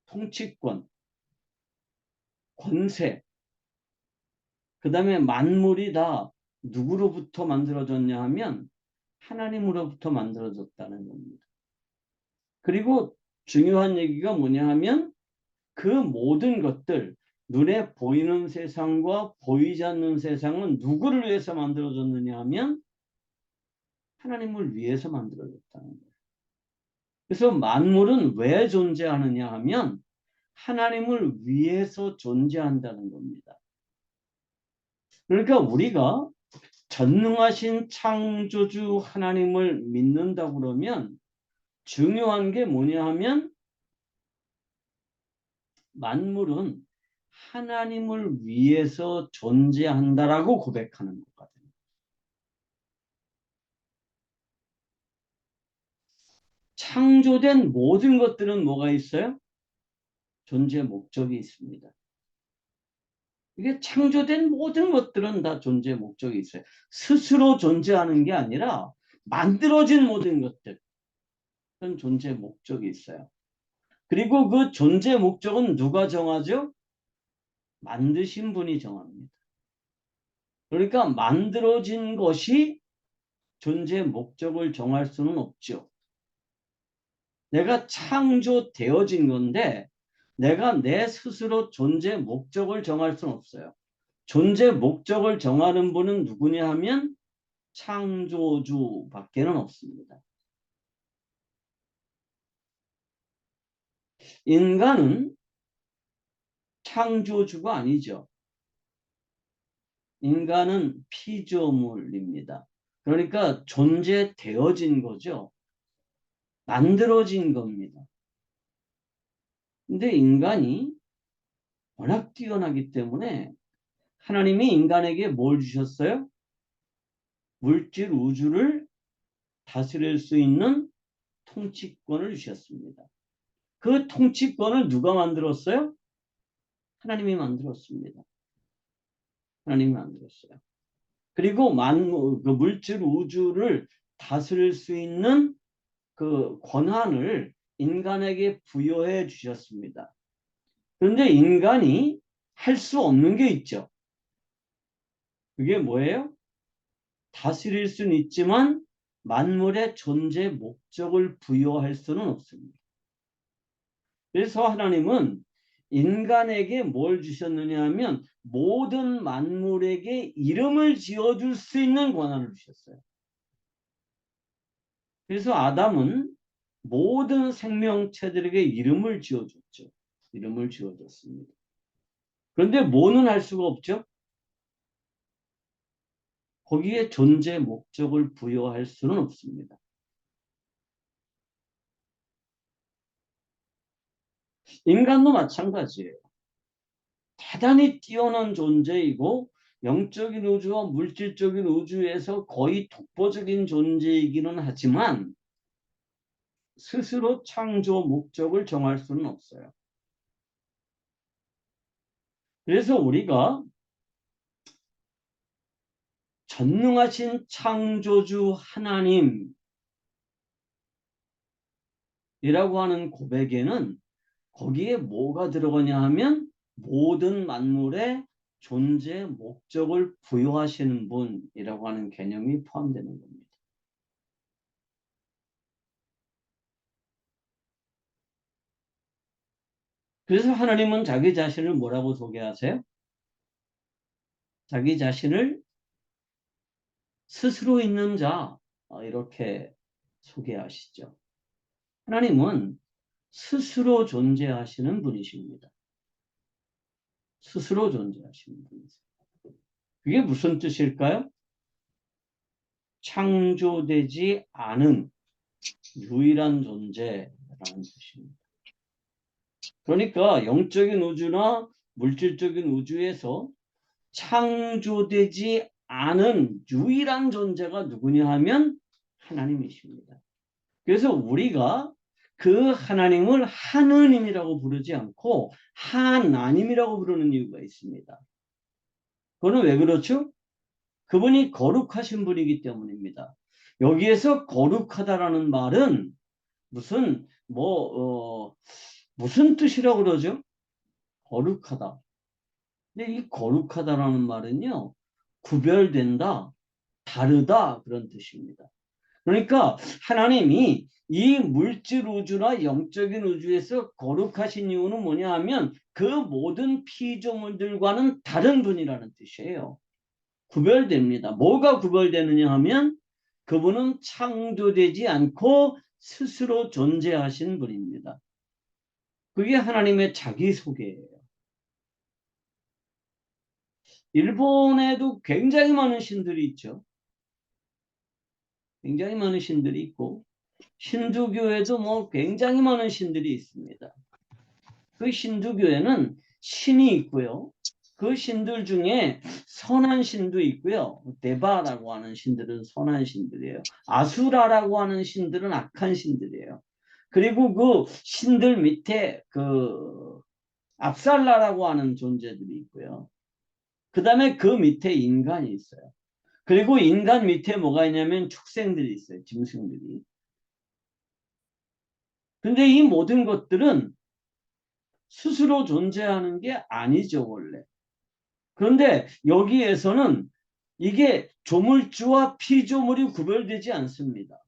통치권, 권세, 그 다음에 만물이 다 누구로부터 만들어졌냐 하면 하나님으로부터 만들어졌다는 겁니다. 그리고 중요한 얘기가 뭐냐 하면 그 모든 것들, 눈에 보이는 세상과 보이지 않는 세상은 누구를 위해서 만들어졌느냐 하면 하나님을 위해서 만들어졌다는 거예요. 그래서 만물은 왜 존재하느냐 하면 하나님을 위해서 존재한다는 겁니다. 그러니까 우리가 전능하신 창조주 하나님을 믿는다 그러면 중요한 게 뭐냐 하면 만물은 하나님을 위해서 존재한다라고 고백하는 것 같아요. 창조된 모든 것들은 뭐가 있어요? 존재 목적이 있습니다. 이게 창조된 모든 것들은 다 존재 목적이 있어요. 스스로 존재하는 게 아니라 만들어진 모든 것들은 존재 목적이 있어요. 그리고 그 존재 목적은 누가 정하죠? 만드신 분이 정합니다. 그러니까 만들어진 것이 존재 목적을 정할 수는 없죠. 내가 창조되어진 건데 내가 내 스스로 존재 목적을 정할 수는 없어요. 존재 목적을 정하는 분은 누구냐 하면 창조주밖에는 없습니다. 인간은 창조주가 아니죠. 인간은 피조물입니다. 그러니까 존재되어진 거죠. 만들어진 겁니다. 근데 인간이 워낙 뛰어나기 때문에 하나님이 인간에게 뭘 주셨어요? 물질 우주를 다스릴 수 있는 통치권을 주셨습니다. 그 통치권을 누가 만들었어요? 하나님이 만들었습니다. 하나님이 만들었어요. 그리고 그 물질 우주를 다스릴 수 있는 그 권한을 인간에게 부여해 주셨습니다. 그런데 인간이 할 수 없는 게 있죠. 그게 뭐예요? 다스릴 수는 있지만 만물의 존재 목적을 부여할 수는 없습니다. 그래서 하나님은 인간에게 뭘 주셨느냐 하면 모든 만물에게 이름을 지어줄 수 있는 권한을 주셨어요. 그래서 아담은 모든 생명체들에게 이름을 지어줬죠. 이름을 지어줬습니다. 그런데 뭐는 할 수가 없죠? 거기에 존재 목적을 부여할 수는 없습니다. 인간도 마찬가지예요. 대단히 뛰어난 존재이고 영적인 우주와 물질적인 우주에서 거의 독보적인 존재이기는 하지만 스스로 창조 목적을 정할 수는 없어요. 그래서 우리가 전능하신 창조주 하나님이라고 하는 고백에는 거기에 뭐가 들어가냐 하면 모든 만물의 존재 목적을 부여하시는 분이라고 하는 개념이 포함되는 겁니다. 그래서 하나님은 자기 자신을 뭐라고 소개하세요? 자기 자신을 스스로 있는 자 이렇게 소개하시죠. 하나님은 스스로 존재하시는 분이십니다. 스스로 존재하시는 분이세요. 그게 무슨 뜻일까요? 창조되지 않은 유일한 존재라는 뜻입니다. 그러니까 영적인 우주나 물질적인 우주에서 창조되지 않은 유일한 존재가 누구냐 하면 하나님이십니다. 그래서 우리가 그 하나님을 하느님이라고 부르지 않고 하나님이라고 부르는 이유가 있습니다. 그거는 왜 그렇죠? 그분이 거룩하신 분이기 때문입니다. 여기에서 거룩하다라는 말은 무슨 무슨 뜻이라고 그러죠? 거룩하다. 근데 이 거룩하다라는 말은요, 구별된다, 다르다 그런 뜻입니다. 그러니까 하나님이 이 물질 우주나 영적인 우주에서 거룩하신 이유는 뭐냐 하면 그 모든 피조물들과는 다른 분이라는 뜻이에요. 구별됩니다. 뭐가 구별되느냐 하면 그분은 창조되지 않고 스스로 존재하신 분입니다. 그게 하나님의 자기소개예요. 일본에도 굉장히 많은 신들이 있죠. 굉장히 많은 신들이 있고 힌두교에도 뭐 굉장히 많은 신들이 있습니다. 그 힌두교에는 신이 있고요. 그 신들 중에 선한 신도 있고요. 데바라고 하는 신들은 선한 신들이에요. 아수라라고 하는 신들은 악한 신들이에요. 그리고 그 신들 밑에 그 압살라라고 하는 존재들이 있고요. 그 다음에 그 밑에 인간이 있어요. 그리고 인간 밑에 뭐가 있냐면 축생들이 있어요. 짐승들이. 근데 이 모든 것들은 스스로 존재하는 게 아니죠, 원래. 그런데 여기에서는 이게 조물주와 피조물이 구별되지 않습니다.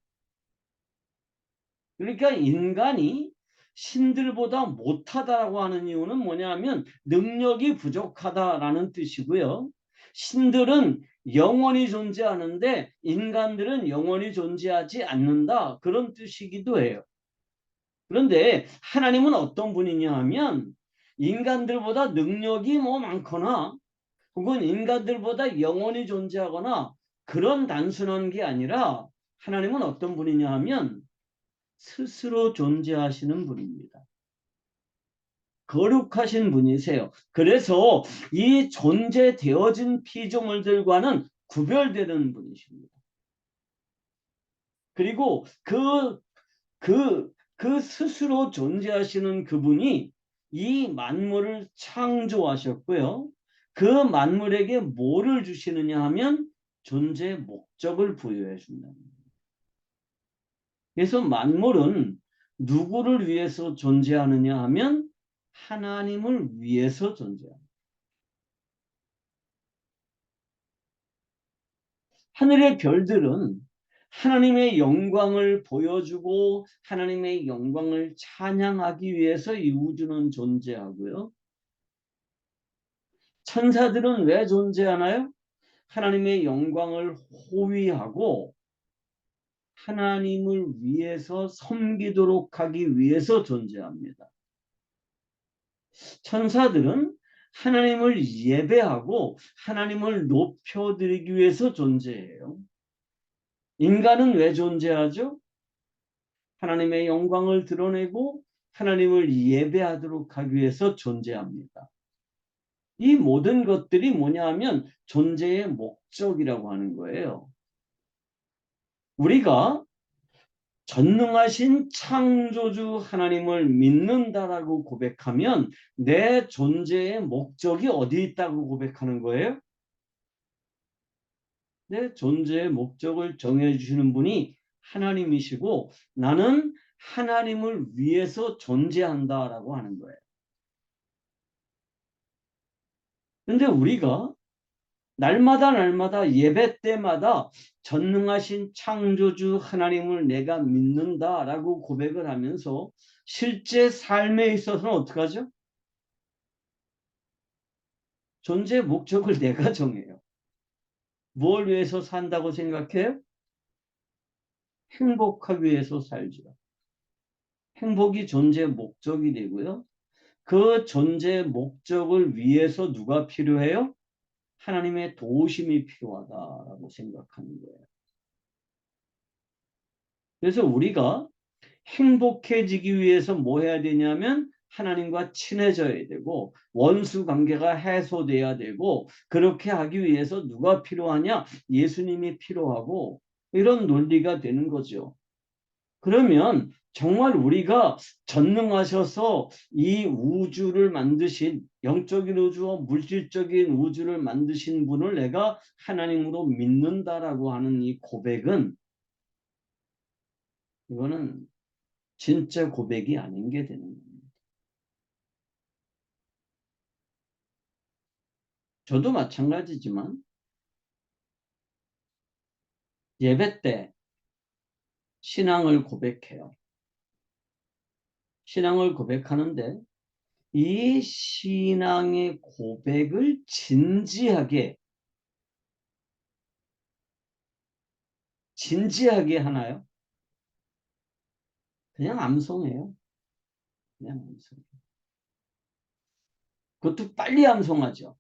그러니까 인간이 신들보다 못하다라고 하는 이유는 뭐냐면 능력이 부족하다라는 뜻이고요. 신들은 영원히 존재하는데 인간들은 영원히 존재하지 않는다. 그런 뜻이기도 해요. 그런데 하나님은 어떤 분이냐 하면 인간들보다 능력이 뭐 많거나 혹은 인간들보다 영원히 존재하거나 그런 단순한 게 아니라 하나님은 어떤 분이냐 하면 스스로 존재하시는 분입니다. 거룩하신 분이세요. 그래서 이 존재되어진 피조물들과는 구별되는 분이십니다. 그리고 그 스스로 존재하시는 그분이 이 만물을 창조하셨고요. 그 만물에게 뭐를 주시느냐 하면 존재 목적을 부여해 준다는 거예요. 그래서 만물은 누구를 위해서 존재하느냐 하면 하나님을 위해서 존재합니다. 하늘의 별들은 하나님의 영광을 보여주고 하나님의 영광을 찬양하기 위해서 이 우주는 존재하고요. 천사들은 왜 존재하나요? 하나님의 영광을 호위하고 하나님을 위해서 섬기도록 하기 위해서 존재합니다. 천사들은 하나님을 예배하고 하나님을 높여드리기 위해서 존재해요. 인간은 왜 존재하죠? 하나님의 영광을 드러내고 하나님을 예배하도록 하기 위해서 존재합니다. 이 모든 것들이 뭐냐 하면 존재의 목적이라고 하는 거예요. 우리가 전능하신 창조주 하나님을 믿는다라고 고백하면 내 존재의 목적이 어디 있다고 고백하는 거예요? 내 존재의 목적을 정해주시는 분이 하나님이시고 나는 하나님을 위해서 존재한다라고 하는 거예요. 그런데 우리가 날마다 예배 때마다 전능하신 창조주 하나님을 내가 믿는다라고 고백을 하면서 실제 삶에 있어서는 어떻게 하죠? 존재의 목적을 내가 정해요. 뭘 위해서 산다고 생각해요? 행복하기 위해서 살죠. 행복이 존재의 목적이 되고요. 그 존재의 목적을 위해서 누가 필요해요? 하나님의 도우심이 필요하다라고 생각하는 거예요. 그래서 우리가 행복해지기 위해서 뭐 해야 되냐면 하나님과 친해져야 되고 원수 관계가 해소돼야 되고 그렇게 하기 위해서 누가 필요하냐? 예수님이 필요하고 이런 논리가 되는 거죠. 그러면 정말 우리가 전능하셔서 이 우주를 만드신 영적인 우주와 물질적인 우주를 만드신 분을 내가 하나님으로 믿는다라고 하는 이 고백은 이거는 진짜 고백이 아닌 게 되는 겁니다. 저도 마찬가지지만 예배 때 신앙을 고백해요. 신앙을 고백하는데 이 신앙의 고백을 진지하게 하나요? 그냥 암송해요. 그냥 암송. 그것도 빨리 암송하죠.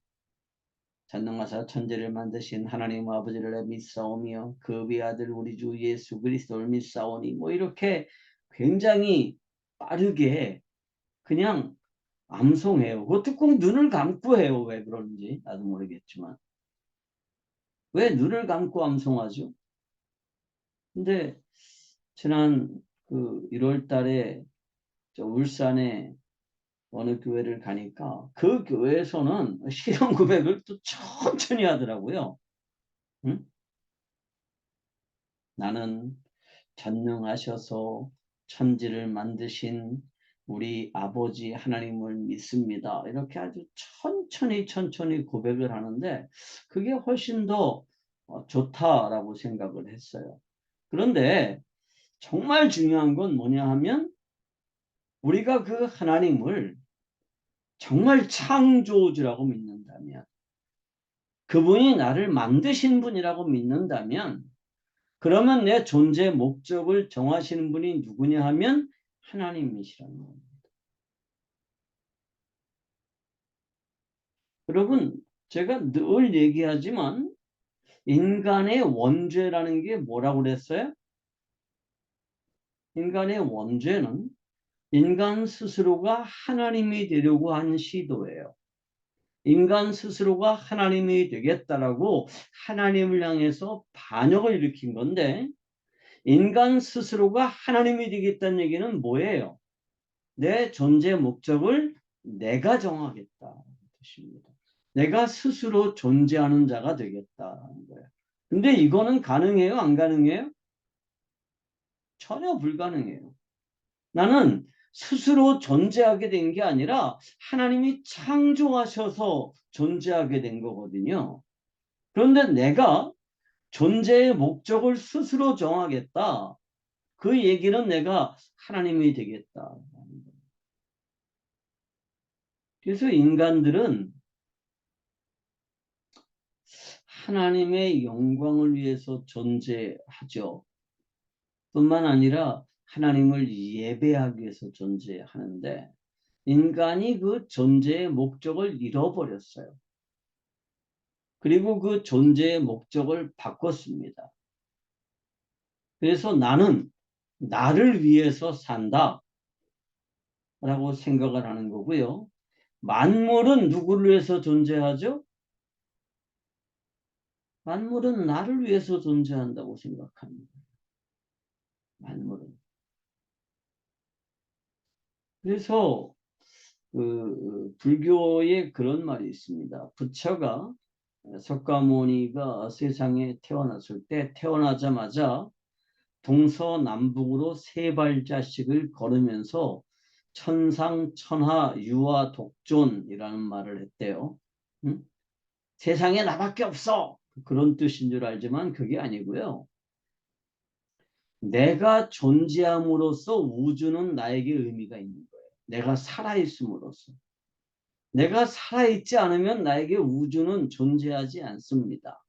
전능하사 천지를 만드신 하나님 아버지를 믿사오며 그의 아들 우리 주 예수 그리스도를 믿사오니 뭐 이렇게 굉장히 빠르게 그냥 암송해요. 그것도 꼭 눈을 감고 해요. 왜 그런지 나도 모르겠지만. 왜 눈을 감고 암송하죠? 근데 지난 그 1월 달에 저 울산에 어느 교회를 가니까 그 교회에서는 신앙 고백을 또 천천히 하더라고요. 응? 나는 전능하셔서 천지를 만드신 우리 아버지 하나님을 믿습니다. 이렇게 아주 천천히 고백을 하는데 그게 훨씬 더 좋다라고 생각을 했어요. 그런데 정말 중요한 건 뭐냐 하면 우리가 그 하나님을 정말 창조주라고 믿는다면, 그분이 나를 만드신 분이라고 믿는다면, 그러면 내 존재 목적을 정하시는 분이 누구냐 하면 하나님이시라는 겁니다. 여러분, 제가 늘 얘기하지만 인간의 원죄라는 게 뭐라고 그랬어요? 인간의 원죄는 인간 스스로가 하나님이 되려고 한 시도예요. 인간 스스로가 하나님이 되겠다라고 하나님을 향해서 반역을 일으킨 건데, 인간 스스로가 하나님이 되겠다는 얘기는 뭐예요? 내 존재 목적을 내가 정하겠다는 뜻입니다. 내가 스스로 존재하는 자가 되겠다는 거예요. 근데 이거는 가능해요? 안 가능해요? 전혀 불가능해요. 나는 스스로 존재하게 된 게 아니라 하나님이 창조하셔서 존재하게 된 거거든요. 그런데 내가 존재의 목적을 스스로 정하겠다. 그 얘기는 내가 하나님이 되겠다. 그래서 인간들은 하나님의 영광을 위해서 존재하죠. 뿐만 아니라 하나님을 예배하기 위해서 존재하는데, 인간이 그 존재의 목적을 잃어버렸어요. 그리고 그 존재의 목적을 바꿨습니다. 그래서 나는 나를 위해서 산다 라고 생각을 하는 거고요. 만물은 누구를 위해서 존재하죠? 만물은 나를 위해서 존재한다고 생각합니다. 만물은. 그래서 불교에 그런 말이 있습니다. 부처가 석가모니가 세상에 태어났을 때 태어나자마자 동서남북으로 세 발자씩을 걸으면서 천상, 천하, 유아, 독존이라는 말을 했대요. 응? 세상에 나밖에 없어. 그런 뜻인 줄 알지만 그게 아니고요. 내가 존재함으로써 우주는 나에게 의미가 있는 거예요. 내가 살아있음으로써. 내가 살아있지 않으면 나에게 우주는 존재하지 않습니다.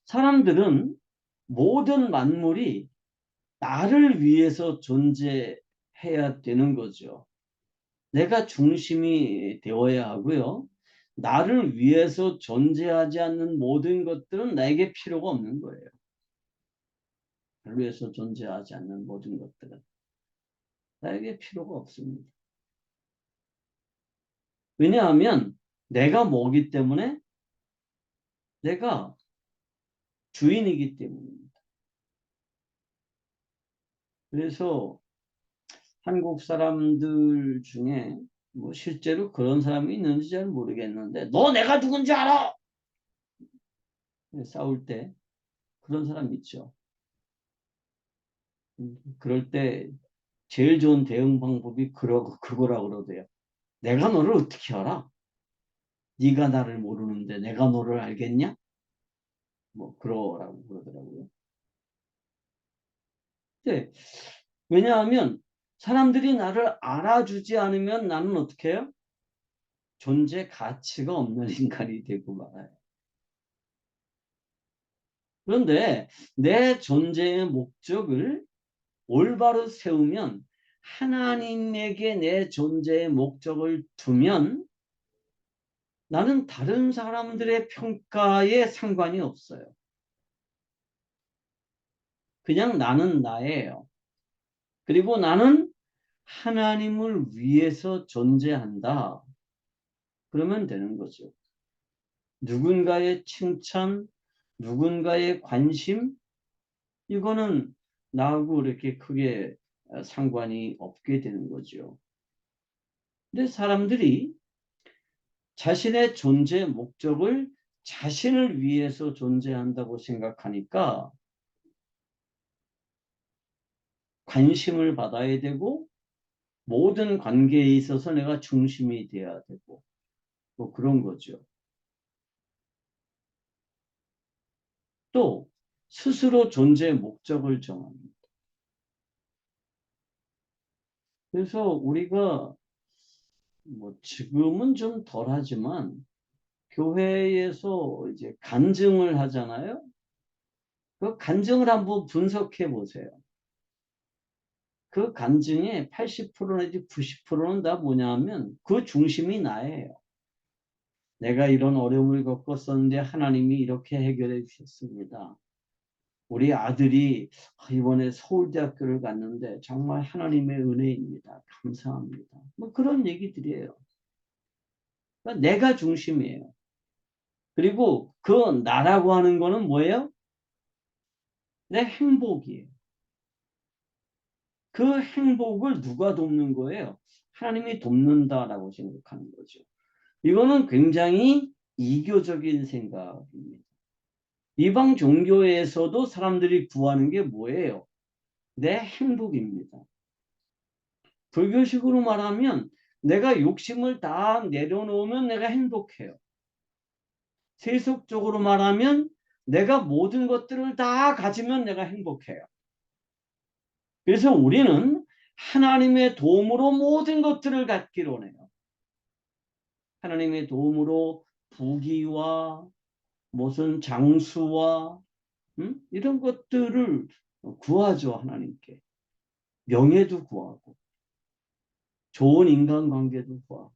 사람들은 모든 만물이 나를 위해서 존재해야 되는 거죠. 내가 중심이 되어야 하고요. 나를 위해서 존재하지 않는 모든 것들은 나에게 필요가 없는 거예요. 나를 위해서 존재하지 않는 모든 것들은 나에게 필요가 없습니다. 왜냐하면 내가 뭐기 때문에? 내가 주인이기 때문입니다. 그래서 한국 사람들 중에 뭐 실제로 그런 사람이 있는지 잘 모르겠는데, 너 내가 누군지 알아? 싸울 때 그런 사람 있죠. 그럴 때 제일 좋은 대응 방법이 그거라 그러대요. 내가 너를 어떻게 알아? 네가 나를 모르는데 내가 너를 알겠냐? 뭐 그러라고 그러더라고요. 네. 왜냐하면 사람들이 나를 알아주지 않으면 나는 어떻게 해요? 존재 가치가 없는 인간이 되고 말아요. 그런데 내 존재의 목적을 올바로 세우면, 하나님에게 내 존재의 목적을 두면 나는 다른 사람들의 평가에 상관이 없어요. 그냥 나는 나예요. 그리고 나는 하나님을 위해서 존재한다. 그러면 되는 거죠. 누군가의 칭찬, 누군가의 관심, 이거는 나하고 이렇게 크게 상관이 없게 되는 거죠. 근데 사람들이 자신의 존재 목적을 자신을 위해서 존재한다고 생각하니까 관심을 받아야 되고, 모든 관계에 있어서 내가 중심이 돼야 되고, 뭐 그런 거죠. 또 스스로 존재의 목적을 정합니다. 그래서 우리가 뭐 지금은 좀 덜하지만 교회에서 이제 간증을 하잖아요. 그 간증을 한번 분석해 보세요. 그 간증의 80% 내지 90%는 다 뭐냐면 그 중심이 나예요. 내가 이런 어려움을 겪었었는데 하나님이 이렇게 해결해 주셨습니다. 우리 아들이 이번에 서울대학교를 갔는데 정말 하나님의 은혜입니다. 감사합니다. 뭐 그런 얘기들이에요. 그러니까 내가 중심이에요. 그리고 그 나라고 하는 거는 뭐예요? 내 행복이에요. 그 행복을 누가 돕는 거예요? 하나님이 돕는다라고 생각하는 거죠. 이거는 굉장히 이교적인 생각입니다. 이방 종교에서도 사람들이 구하는 게 뭐예요? 내 행복입니다. 불교식으로 말하면 내가 욕심을 다 내려놓으면 내가 행복해요. 세속적으로 말하면 내가 모든 것들을 다 가지면 내가 행복해요. 그래서 우리는 하나님의 도움으로 모든 것들을 갖기로 해요. 하나님의 도움으로 부귀와 무슨 장수와 이런 것들을 구하죠. 하나님께. 명예도 구하고 좋은 인간관계도 구하고.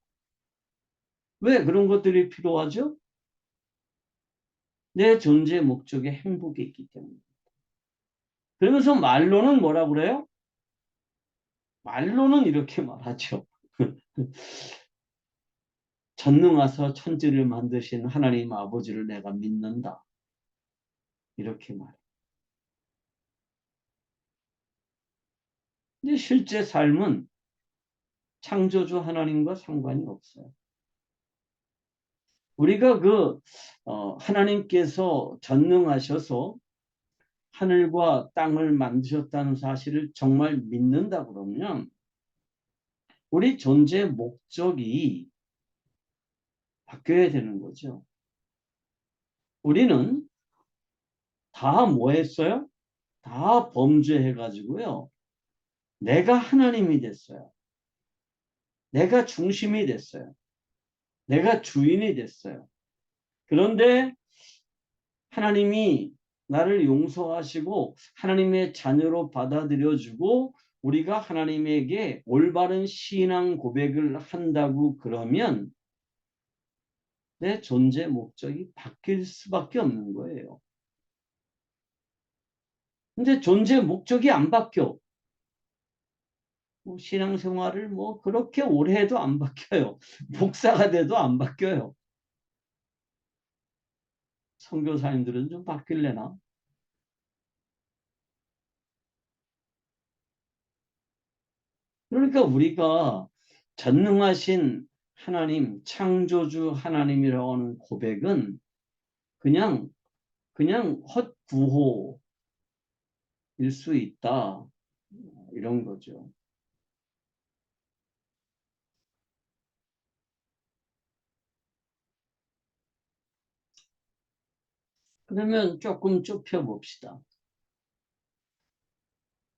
왜 그런 것들이 필요하죠? 내 존재 목적의 행복이 있기 때문에. 그러면서 말로는 뭐라 그래요? 말로는 이렇게 말하죠. 전능하사 천지를 만드신 하나님 아버지를 내가 믿는다. 이렇게 말해요. 근데 실제 삶은 창조주 하나님과 상관이 없어요. 우리가 하나님께서 전능하셔서 하늘과 땅을 만드셨다는 사실을 정말 믿는다 그러면 우리 존재 목적이 바뀌어야 되는 거죠. 우리는 다 뭐 했어요? 다 범죄해가지고요. 내가 하나님이 됐어요. 내가 중심이 됐어요. 내가 주인이 됐어요. 그런데 하나님이 나를 용서하시고 하나님의 자녀로 받아들여주고 우리가 하나님에게 올바른 신앙 고백을 한다고 그러면 내 존재 목적이 바뀔 수밖에 없는 거예요. 근데 존재 목적이 안 바뀌어. 신앙생활을 그렇게 오래 해도 안 바뀌어요. 목사가 돼도 안 바뀌어요. 선교사님들은 좀 바뀔래나? 그러니까 우리가 전능하신 하나님, 창조주 하나님이라고 하는 고백은 그냥 헛구호일 수 있다. 이런 거죠. 그러면 조금 좁혀봅시다.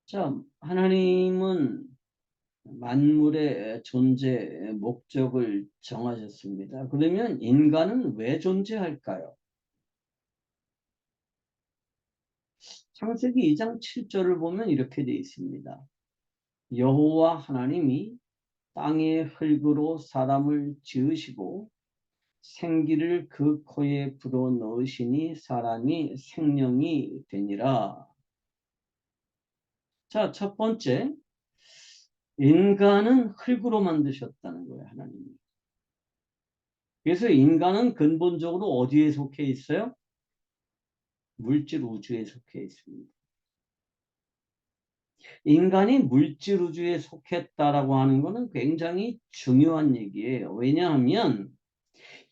자, 하나님은 만물의 존재 목적을 정하셨습니다. 그러면 인간은 왜 존재할까요? 창세기 2장 7절을 보면 이렇게 되어 있습니다. 여호와 하나님이 땅의 흙으로 사람을 지으시고 생기를 그 코에 불어 넣으시니 사람이 생명이 되니라. 자, 첫 번째, 인간은 흙으로 만드셨다는 거예요, 하나님이. 그래서 인간은 근본적으로 어디에 속해 있어요? 물질 우주에 속해 있습니다. 인간이 물질 우주에 속했다라고 하는 것은 굉장히 중요한 얘기예요. 왜냐하면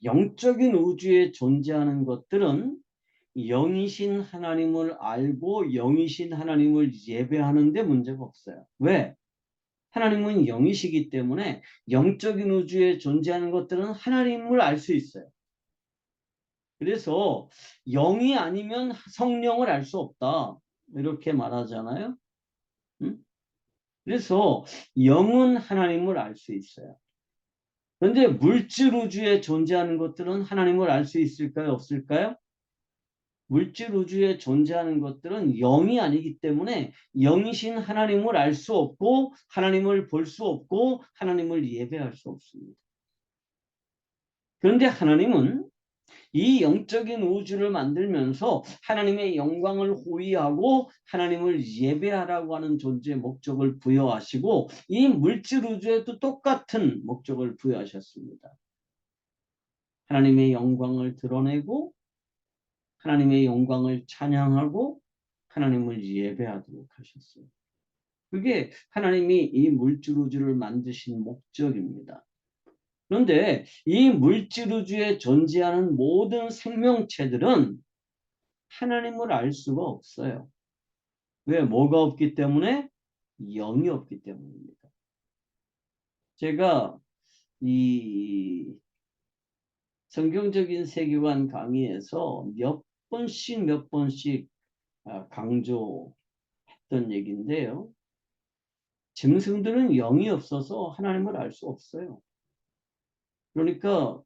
영적인 우주에 존재하는 것들은 영이신 하나님을 알고 영이신 하나님을 예배하는 데 문제가 없어요. 왜? 하나님은 영이시기 때문에 영적인 우주에 존재하는 것들은 하나님을 알 수 있어요. 그래서 영이 아니면 성령을 알 수 없다. 이렇게 말하잖아요. 응? 그래서 영은 하나님을 알 수 있어요. 그런데 물질 우주에 존재하는 것들은 하나님을 알 수 있을까요? 없을까요? 물질 우주에 존재하는 것들은 영이 아니기 때문에 영이신 하나님을 알 수 없고 하나님을 볼 수 없고 하나님을 예배할 수 없습니다. 그런데 하나님은 이 영적인 우주를 만들면서 하나님의 영광을 호위하고 하나님을 예배하라고 하는 존재의 목적을 부여하시고 이 물질 우주에도 똑같은 목적을 부여하셨습니다. 하나님의 영광을 드러내고 하나님의 영광을 찬양하고 하나님을 예배하도록 하셨어요. 그게 하나님이 이 물질 우주를 만드신 목적입니다. 그런데 이 물질 우주에 존재하는 모든 생명체들은 하나님을 알 수가 없어요. 왜? 뭐가 없기 때문에? 영이 없기 때문입니다. 제가 이 성경적인 세계관 강의에서 몇 번씩 강조했던 얘기인데요. 짐승들은 영이 없어서 하나님을 알 수 없어요. 그러니까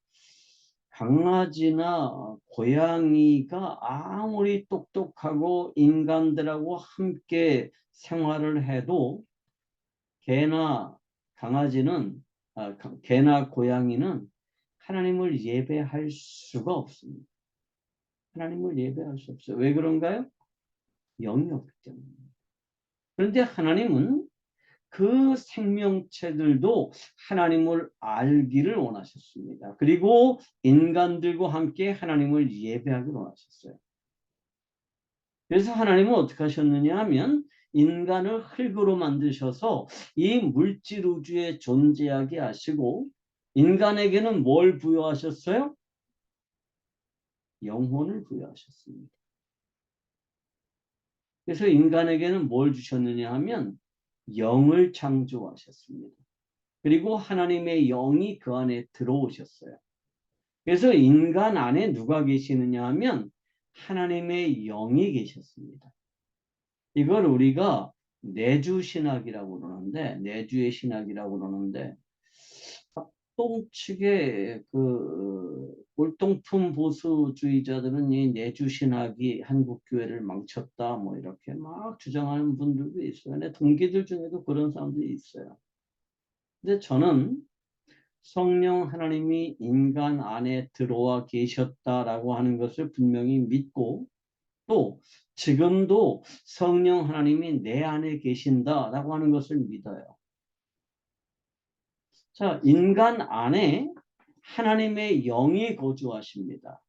강아지나 고양이가 아무리 똑똑하고 인간들하고 함께 생활을 해도 개나 강아지는 개나 고양이는 하나님을 예배할 수가 없습니다. 하나님을 예배할 수 없어요. 왜 그런가요? 영이 없기 때문입니다. 그런데 하나님은 그 생명체들도 하나님을 알기를 원하셨습니다. 그리고 인간들과 함께 하나님을 예배하기를 원하셨어요. 그래서 하나님은 어떻게 하셨느냐 하면 인간을 흙으로 만드셔서 이 물질 우주에 존재하게 하시고 인간에게는 뭘 부여하셨어요? 영혼을 부여하셨습니다. 그래서 인간에게는 뭘 주셨느냐 하면 영을 창조하셨습니다. 그리고 하나님의 영이 그 안에 들어오셨어요. 그래서 인간 안에 누가 계시느냐 하면 하나님의 영이 계셨습니다. 이걸 우리가 내주신학이라고 그러는데, 내주의 신학이라고 그러는데, 합동 측의 그 골동품 보수주의자들은 이 내주신학이 한국 교회를 망쳤다, 뭐 이렇게 막 주장하는 분들도 있어요. 내 동기들 중에도 그런 사람들이 있어요. 근데 저는 성령 하나님이 인간 안에 들어와 계셨다라고 하는 것을 분명히 믿고 또 지금도 성령 하나님이 내 안에 계신다라고 하는 것을 믿어요. 자, 인간 안에 하나님의 영이 거주하십니다.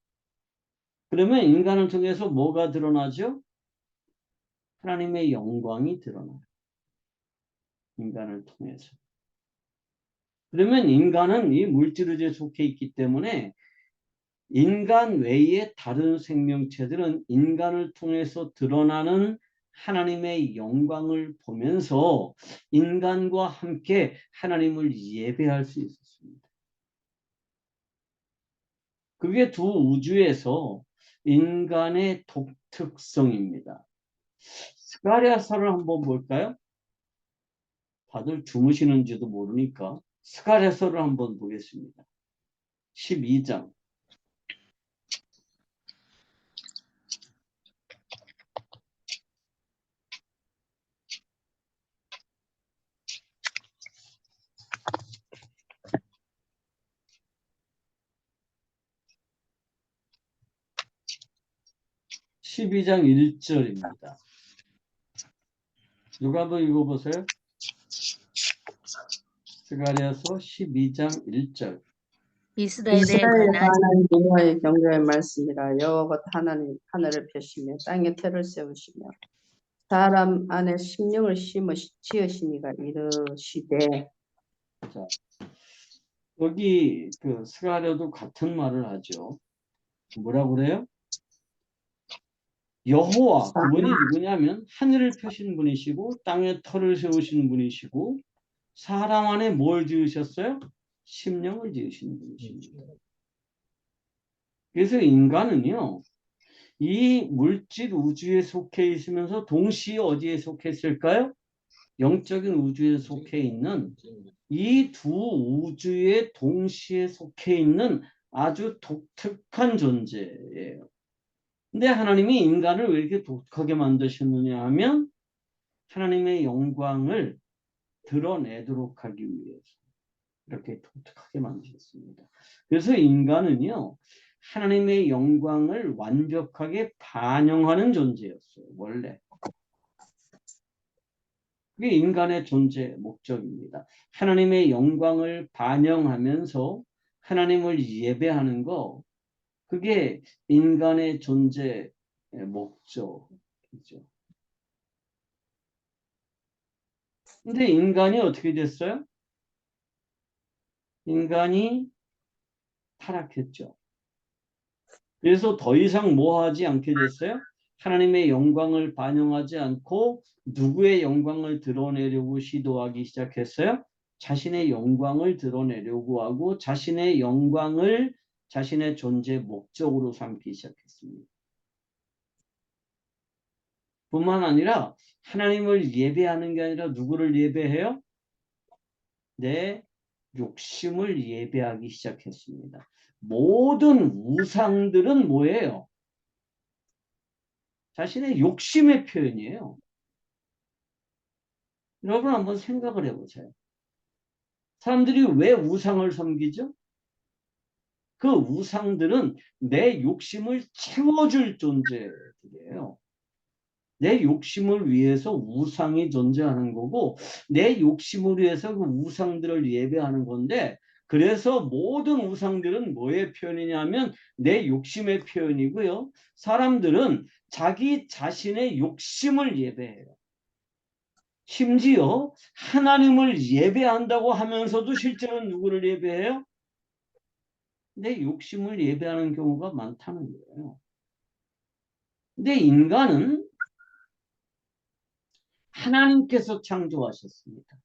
그러면 인간을 통해서 뭐가 드러나죠? 하나님의 영광이 드러나요. 인간을 통해서. 그러면 인간은 이 물질우주에 속해 있기 때문에 인간 외의 다른 생명체들은 인간을 통해서 드러나는 하나님의 영광을 보면서 인간과 함께 하나님을 예배할 수 있었습니다. 그게 두 우주에서 인간의 독특성입니다. 스가랴서를 한번 볼까요? 다들 주무시는지도 모르니까 스가랴서를 한번 보겠습니다. 12장. (12장) 1절입니다. 누가 한번 읽어보세요. 스가랴서 12장 1절. 이스라엘에 이스라엘에 관한 관한 여호와의 경고의 말씀이라. 여호와 곧 하나님 하늘을 펴시며 땅에 태를 세우시며 사람 안에 심령을 지으시니가 이르시되. 자, 여기 그 스가랴도 같은 말을 하죠. 뭐라 그래요? 여호와, 그분이 누구냐면 하늘을 펴신 분이시고 땅에 터를 세우신 분이시고 사람 안에 뭘 지으셨어요? 심령을 지으신 분이십니다. 그래서 인간은요, 이 물질 우주에 속해 있으면서 동시에 어디에 속해 있을까요? 영적인 우주에 속해 있는 이 두 우주에 동시에 속해 있는 아주 독특한 존재예요. 근데 하나님이 인간을 왜 이렇게 독특하게 만드셨느냐 하면 하나님의 영광을 드러내도록 하기 위해서 이렇게 독특하게 만드셨습니다. 그래서 인간은요, 하나님의 영광을 완벽하게 반영하는 존재였어요, 원래. 그게 인간의 존재 목적입니다. 하나님의 영광을 반영하면서 하나님을 예배하는 거, 그게 인간의 존재 목적이죠. 근데 인간이 어떻게 됐어요? 인간이 타락했죠. 그래서 더 이상 뭐 하지 않게 됐어요? 하나님의 영광을 반영하지 않고 누구의 영광을 드러내려고 시도하기 시작했어요? 자신의 영광을 드러내려고 하고 자신의 영광을 자신의 존재 목적으로 삼기 시작했습니다. 뿐만 아니라 하나님을 예배하는 게 아니라 누구를 예배해요? 내 욕심을 예배하기 시작했습니다. 모든 우상들은 뭐예요? 자신의 욕심의 표현이에요. 여러분 한번 생각을 해보세요. 사람들이 왜 우상을 섬기죠? 그 우상들은 내 욕심을 채워줄 존재들이에요. 내 욕심을 위해서 우상이 존재하는 거고 내 욕심을 위해서 그 우상들을 예배하는 건데 그래서 모든 우상들은 뭐의 표현이냐면 내 욕심의 표현이고요. 사람들은 자기 자신의 욕심을 예배해요. 심지어 하나님을 예배한다고 하면서도 실제로 누구를 예배해요? 내 욕심을 예배하는 경우가 많다는 거예요. 근데 인간은 하나님께서 창조하셨습니다.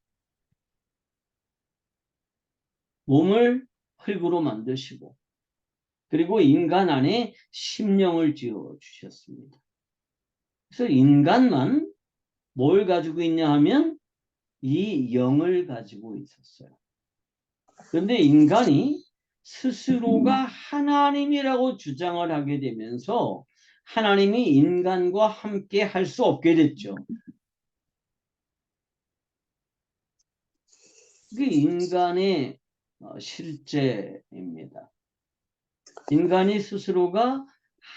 몸을 흙으로 만드시고 그리고 인간 안에 심령을 지어 주셨습니다. 그래서 인간만 뭘 가지고 있냐 하면 이 영을 가지고 있었어요. 그런데 인간이 스스로가 하나님이라고 주장을 하게 되면서 하나님이 인간과 함께 할 수 없게 됐죠. 그게 인간의 실제입니다. 인간이 스스로가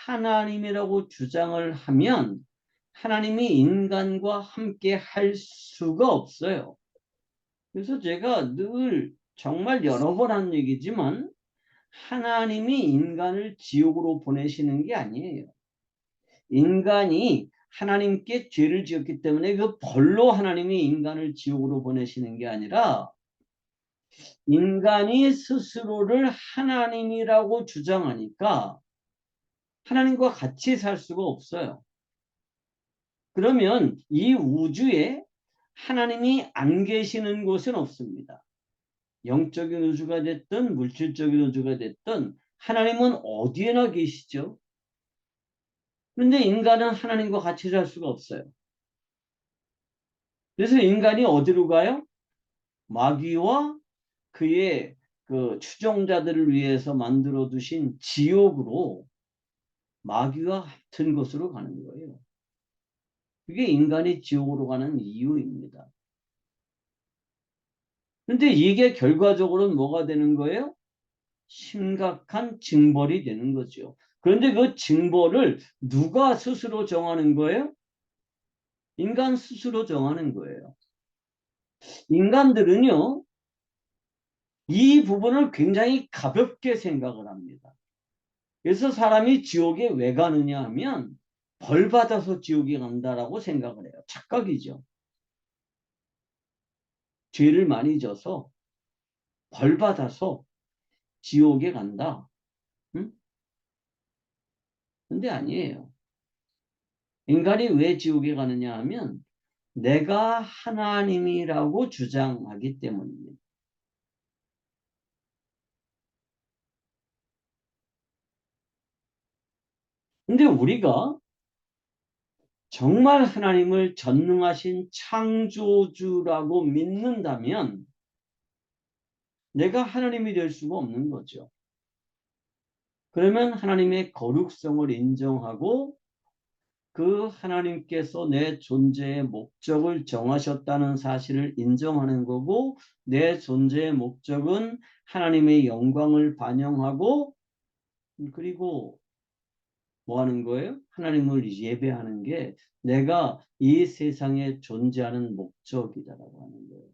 하나님이라고 주장을 하면 하나님이 인간과 함께 할 수가 없어요. 그래서 제가 늘 정말 여러 번 한 얘기지만 하나님이 인간을 지옥으로 보내시는 게 아니에요. 인간이 하나님께 죄를 지었기 때문에 그 벌로 하나님이 인간을 지옥으로 보내시는 게 아니라 인간이 스스로를 하나님이라고 주장하니까 하나님과 같이 살 수가 없어요. 그러면 이 우주에 하나님이 안 계시는 곳은 없습니다. 영적인 우주가 됐든 물질적인 우주가 됐든 하나님은 어디에나 계시죠. 그런데 인간은 하나님과 같이 살 수가 없어요. 그래서 인간이 어디로 가요? 마귀와 그의 그 추종자들을 위해서 만들어 두신 지옥으로 마귀와 같은 곳으로 가는 거예요. 그게 인간이 지옥으로 가는 이유입니다. 그런데 이게 결과적으로는 뭐가 되는 거예요? 심각한 징벌이 되는 거죠. 그런데 그 징벌을 누가 스스로 정하는 거예요? 인간 스스로 정하는 거예요. 인간들은요, 이 부분을 굉장히 가볍게 생각을 합니다. 그래서 사람이 지옥에 왜 가느냐 하면 벌 받아서 지옥에 간다라고 생각을 해요. 착각이죠. 죄를 많이 져서 벌 받아서 지옥에 간다. 응? 근데 아니에요. 인간이 왜 지옥에 가느냐 하면 내가 하나님이라고 주장하기 때문입니다. 근데 우리가 정말 하나님을 전능하신 창조주라고 믿는다면 내가 하나님이 될 수가 없는 거죠. 그러면 하나님의 거룩성을 인정하고 그 하나님께서 내 존재의 목적을 정하셨다는 사실을 인정하는 거고, 내 존재의 목적은 하나님의 영광을 반영하고, 그리고 뭐 하는 거예요? 하나님을 예배하는 게 내가 이 세상에 존재하는 목적이다라고 하는 거예요.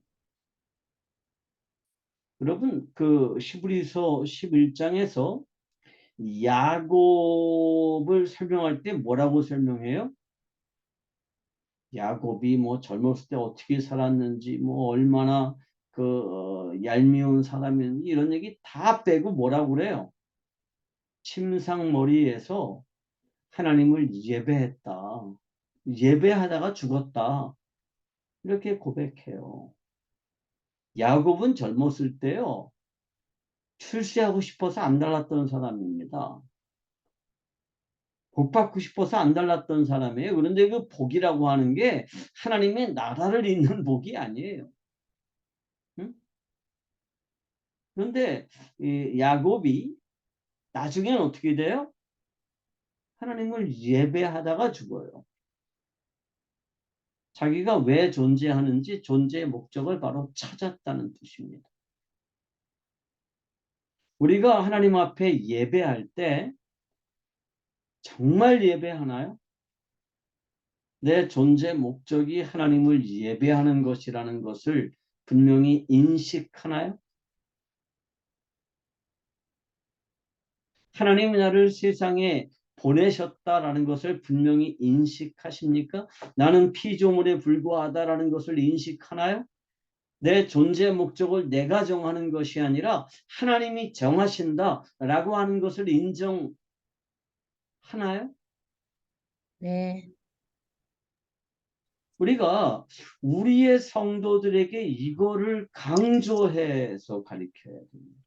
여러분, 그 히브리서 11장에서 야곱을 설명할 때 뭐라고 설명해요? 야곱이 뭐 젊었을 때 어떻게 살았는지, 뭐 얼마나 얄미운 사람이었는지 이런 얘기 다 빼고 뭐라고 그래요? 침상머리에서 하나님을 예배했다. 예배하다가 죽었다. 이렇게 고백해요. 야곱은 젊었을 때요, 출세하고 싶어서 안 달랐던 사람입니다. 복 받고 싶어서 안 달랐던 사람이에요. 그런데 그 복이라고 하는 게 하나님의 나라를 잇는 복이 아니에요. 응? 그런데 이 야곱이 나중에는 어떻게 돼요? 하나님을 예배하다가 죽어요. 자기가 왜 존재하는지 존재의 목적을 바로 찾았다는 뜻입니다. 우리가 하나님 앞에 예배할 때 정말 예배하나요? 내 존재 목적이 하나님을 예배하는 것이라는 것을 분명히 인식하나요? 하나님이 나를 세상에 보내셨다라는 것을 분명히 인식하십니까? 나는 피조물에 불과하다라는 것을 인식하나요? 내 존재 목적을 내가 정하는 것이 아니라 하나님이 정하신다라고 하는 것을 인정하나요? 네. 우리가 우리의 성도들에게 이거를 강조해서 가르쳐야 됩니다.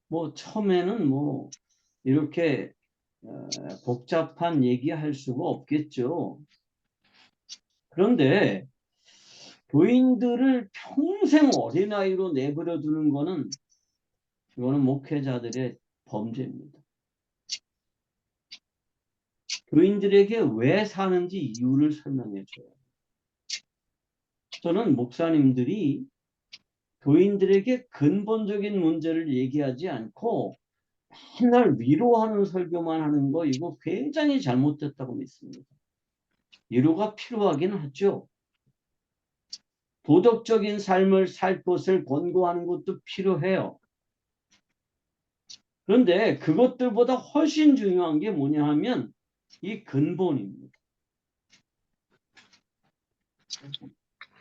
뭐 처음에는 뭐 이렇게 복잡한 얘기할 수가 없겠죠. 그런데 교인들을 평생 어린아이로 내버려 두는 거는 이거는 목회자들의 범죄입니다. 교인들에게 왜 사는지 이유를 설명해 줘요. 저는 목사님들이 교인들에게 근본적인 문제를 얘기하지 않고 맨날 위로하는 설교만 하는 거, 이거 굉장히 잘못됐다고 믿습니다. 위로가 필요하긴 하죠. 도덕적인 삶을 살 것을 권고하는 것도 필요해요. 그런데 그것들보다 훨씬 중요한 게 뭐냐 하면 이 근본입니다.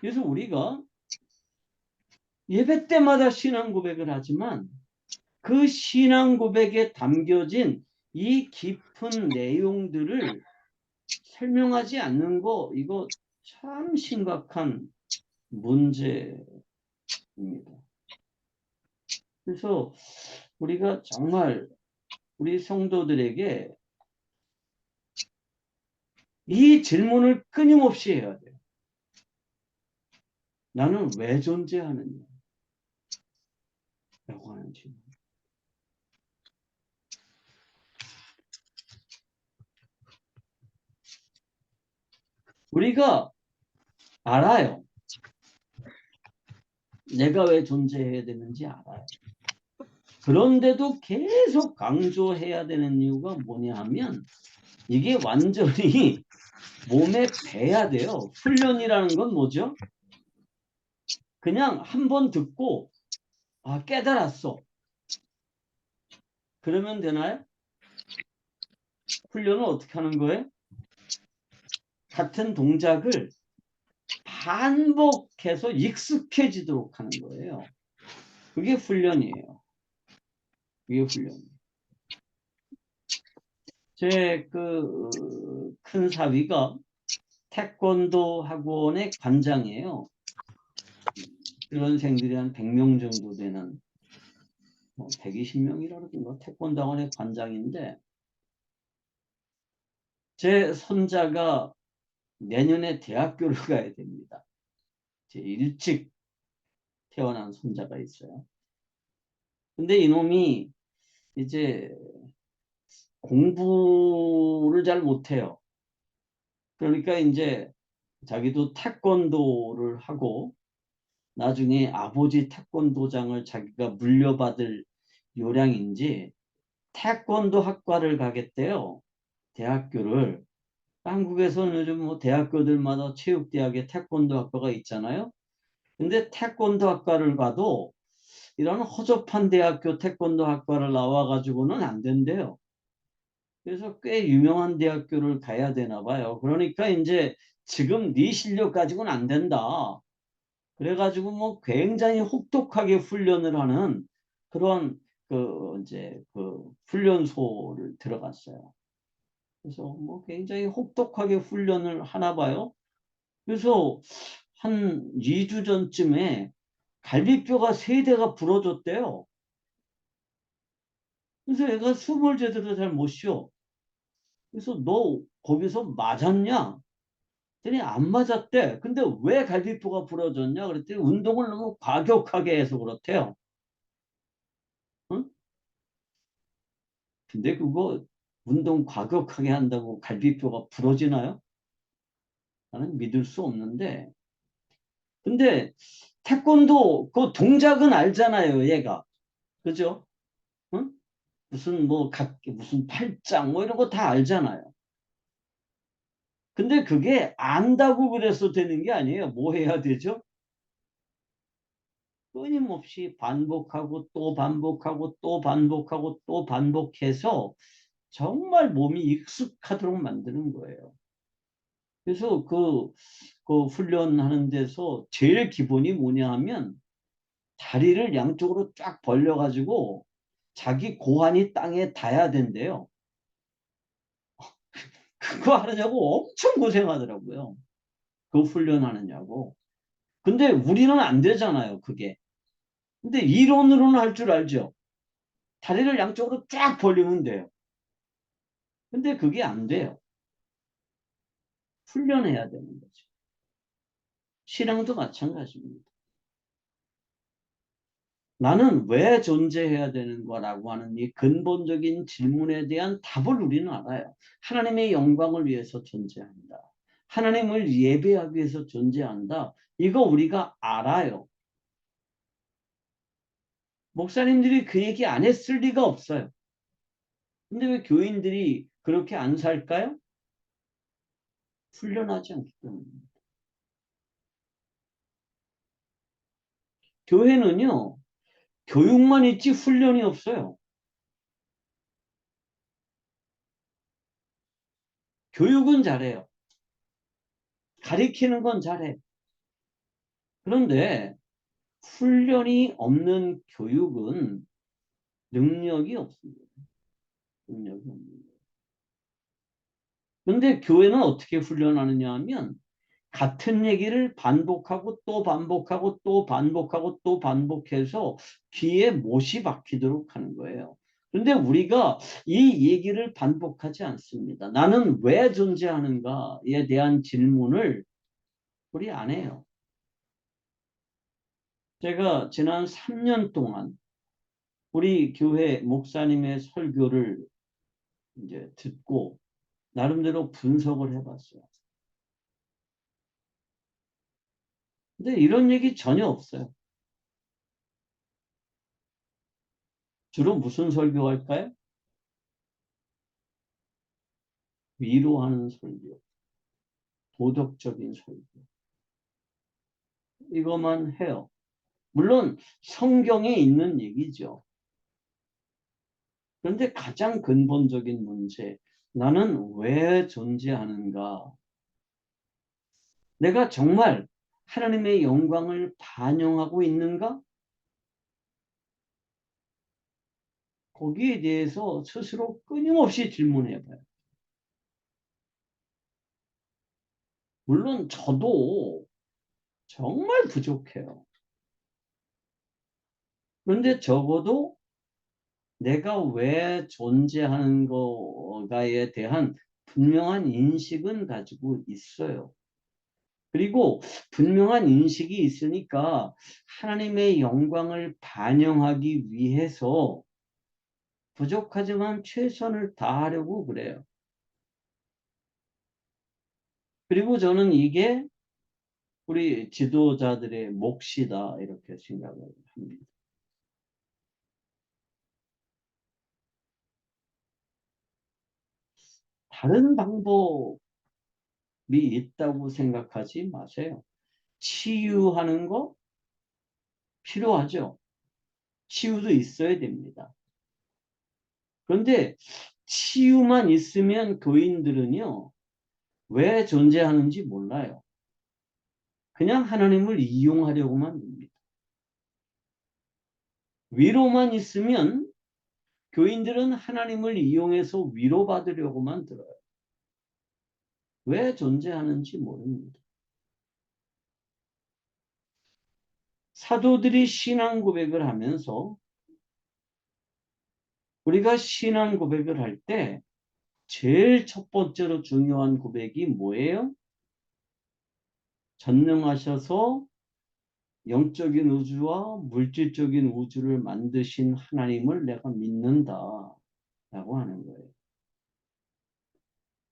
그래서 우리가 예배 때마다 신앙 고백을 하지만 그 신앙 고백에 담겨진 이 깊은 내용들을 설명하지 않는 거, 이거 참 심각한 문제입니다. 그래서 우리가 정말 우리 성도들에게 이 질문을 끊임없이 해야 돼요. 나는 왜 존재하느냐? 라고 하는 질문. 우리가 알아요. 내가 왜 존재해야 되는지 알아요. 그런데도 계속 강조해야 되는 이유가 뭐냐 하면 이게 완전히 몸에 배야 돼요. 훈련이라는 건 뭐죠? 그냥 한 번 듣고 깨달았어. 그러면 되나요? 훈련은 어떻게 하는 거예요? 같은 동작을 반복해서 익숙해지도록 하는 거예요. 그게 훈련이에요. 그게 훈련이에요. 제 큰 사위가 태권도 학원의 관장이에요. 수련생들이 한 100명 정도 되는, 120명이라든가 태권도 학원의 관장인데, 제 손자가 내년에 대학교를 가야 됩니다. 제 일찍 태어난 손자가 있어요. 근데 이놈이 이제 공부를 잘 못해요. 그러니까 이제 자기도 태권도를 하고 나중에 아버지 태권도장을 자기가 물려받을 요량인지 태권도 학과를 가겠대요. 대학교를. 한국에서는 요즘 뭐 대학교들마다 체육대학에 태권도 학과가 있잖아요. 근데 태권도 학과를 가도 이런 허접한 대학교 태권도 학과를 나와가지고는 안 된대요. 그래서 꽤 유명한 대학교를 가야 되나 봐요. 그러니까 이제 지금 네 실력 가지고는 안 된다. 그래가지고 뭐 굉장히 혹독하게 훈련을 하는 그런 이제 훈련소를 들어갔어요. 그래서 뭐 굉장히 혹독하게 훈련을 하나 봐요. 그래서 한 2주 전쯤에 갈비뼈가 3대가 부러졌대요. 그래서 애가 숨을 제대로 잘 못 쉬어. 그래서 너 거기서 맞았냐? 그랬더니 안 맞았대. 근데 왜 갈비뼈가 부러졌냐? 그랬더니 운동을 너무 과격하게 해서 그렇대요. 응? 근데 그거 운동 과격하게 한다고 갈비뼈가 부러지나요? 나는 믿을 수 없는데. 근데 태권도 그 동작은 알잖아요, 얘가. 그죠? 응? 무슨 팔짱 뭐 이런 거 다 알잖아요. 근데 그게 안다고 그래서 되는 게 아니에요. 뭐 해야 되죠? 끊임없이 반복하고 또 반복하고 또 반복하고 또 반복해서 정말 몸이 익숙하도록 만드는 거예요. 그래서 그 훈련하는 데서 제일 기본이 뭐냐 하면 다리를 양쪽으로 쫙 벌려가지고 자기 고환이 땅에 닿아야 된대요. 그거 하느냐고 엄청 고생하더라고요. 그 훈련하느냐고. 근데 우리는 안 되잖아요, 그게. 근데 이론으로는 할 줄 알죠. 다리를 양쪽으로 쫙 벌리면 돼요. 근데 그게 안 돼요. 훈련해야 되는 거죠. 신앙도 마찬가지입니다. 나는 왜 존재해야 되는 거라고 하는 이 근본적인 질문에 대한 답을 우리는 알아요. 하나님의 영광을 위해서 존재한다. 하나님을 예배하기 위해서 존재한다. 이거 우리가 알아요. 목사님들이 그 얘기 안 했을 리가 없어요. 근데 왜 교인들이 그렇게 안 살까요? 훈련하지 않기 때문입니다. 교회는요, 교육만 있지 훈련이 없어요. 교육은 잘해요. 가리키는 건 잘해. 그런데 훈련이 없는 교육은 능력이 없습니다. 능력이 없는 거예요. 그런데 교회는 어떻게 훈련하느냐 하면 같은 얘기를 반복하고 또 반복하고 또 반복하고 또 반복해서 귀에 못이 박히도록 하는 거예요. 그런데 우리가 이 얘기를 반복하지 않습니다. 나는 왜 존재하는가에 대한 질문을 우리 안 해요. 제가 지난 3년 동안 우리 교회 목사님의 설교를 이제 듣고 나름대로 분석을 해봤어요. 근데 이런 얘기 전혀 없어요. 주로 무슨 설교할까요? 위로하는 설교, 도덕적인 설교. 이것만 해요. 물론 성경에 있는 얘기죠. 그런데 가장 근본적인 문제, 나는 왜 존재하는가? 내가 정말 하나님의 영광을 반영하고 있는가? 거기에 대해서 스스로 끊임없이 질문해봐요. 물론 저도 정말 부족해요. 그런데 적어도 내가 왜 존재하는 거가에 대한 분명한 인식은 가지고 있어요. 그리고 분명한 인식이 있으니까 하나님의 영광을 반영하기 위해서 부족하지만 최선을 다하려고 그래요. 그리고 저는 이게 우리 지도자들의 몫이다 이렇게 생각을 합니다. 다른 방법이 있다고 생각하지 마세요. 치유하는 거 필요하죠. 치유도 있어야 됩니다. 그런데 치유만 있으면 교인들은요, 왜 존재하는지 몰라요. 그냥 하나님을 이용하려고만 합니다. 위로만 있으면 교인들은 하나님을 이용해서 위로받으려고만 들어요. 왜 존재하는지 모릅니다. 사도들이 신앙 고백을 하면서 우리가 신앙 고백을 할 때 제일 첫 번째로 중요한 고백이 뭐예요? 전능하셔서 영적인 우주와 물질적인 우주를 만드신 하나님을 내가 믿는다 라고 하는 거예요.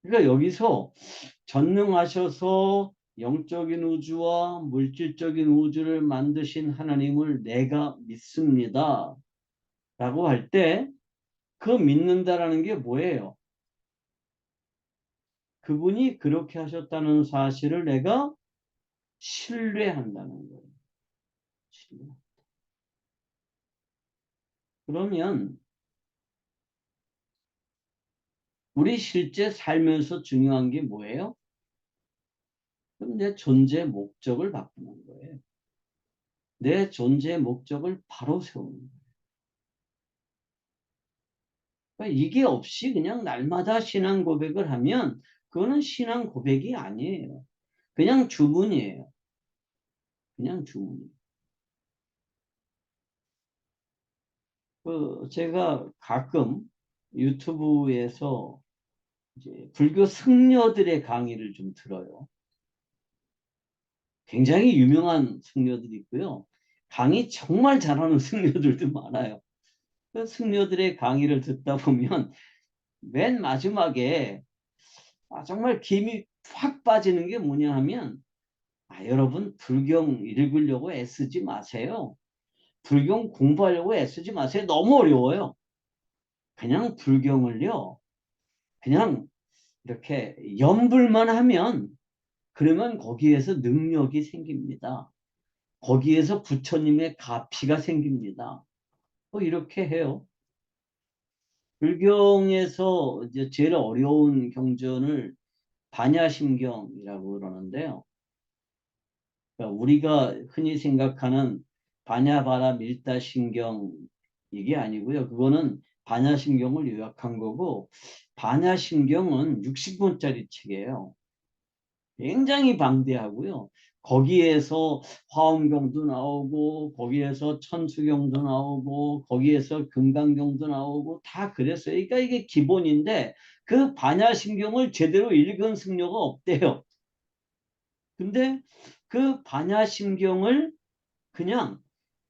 그러니까 여기서 전능하셔서 영적인 우주와 물질적인 우주를 만드신 하나님을 내가 믿습니다 라고 할 때 그 믿는다라는 게 뭐예요? 그분이 그렇게 하셨다는 사실을 내가 신뢰한다는 거예요. 신뢰. 그러면 우리 실제 살면서 중요한 게 뭐예요? 그럼 내 존재 목적을 바꾸는 거예요. 내 존재 목적을 바로 세우는 거예요. 그러니까 이게 없이 그냥 날마다 신앙 고백을 하면 그거는 신앙 고백이 아니에요. 그냥 주문이에요. 그냥 주문. 제가 가끔 유튜브에서 이제 불교 승려들의 강의를 좀 들어요. 굉장히 유명한 승려들이 있고요. 강의 정말 잘하는 승려들도 많아요. 그 승려들의 강의를 듣다 보면 맨 마지막에 정말 김이 확 빠지는 게 뭐냐 하면 여러분 불경 읽으려고 애쓰지 마세요. 불경 공부하려고 애쓰지 마세요. 너무 어려워요. 그냥 불경을요. 그냥 이렇게 염불만 하면 그러면 거기에서 능력이 생깁니다. 거기에서 부처님의 가피가 생깁니다. 이렇게 해요. 불경에서 이제 제일 어려운 경전을 반야심경이라고 그러는데요. 그러니까 우리가 흔히 생각하는 반야바라 밀다심경 이게 아니고요. 그거는 반야심경을 요약한 거고 반야심경은 60권짜리 책이에요. 굉장히 방대하고요. 거기에서 화엄경도 나오고 거기에서 천수경도 나오고 거기에서 금강경도 나오고 다 그랬어요. 그러니까 이게 기본인데 그 반야심경을 제대로 읽은 승려가 없대요. 근데 그 반야심경을 그냥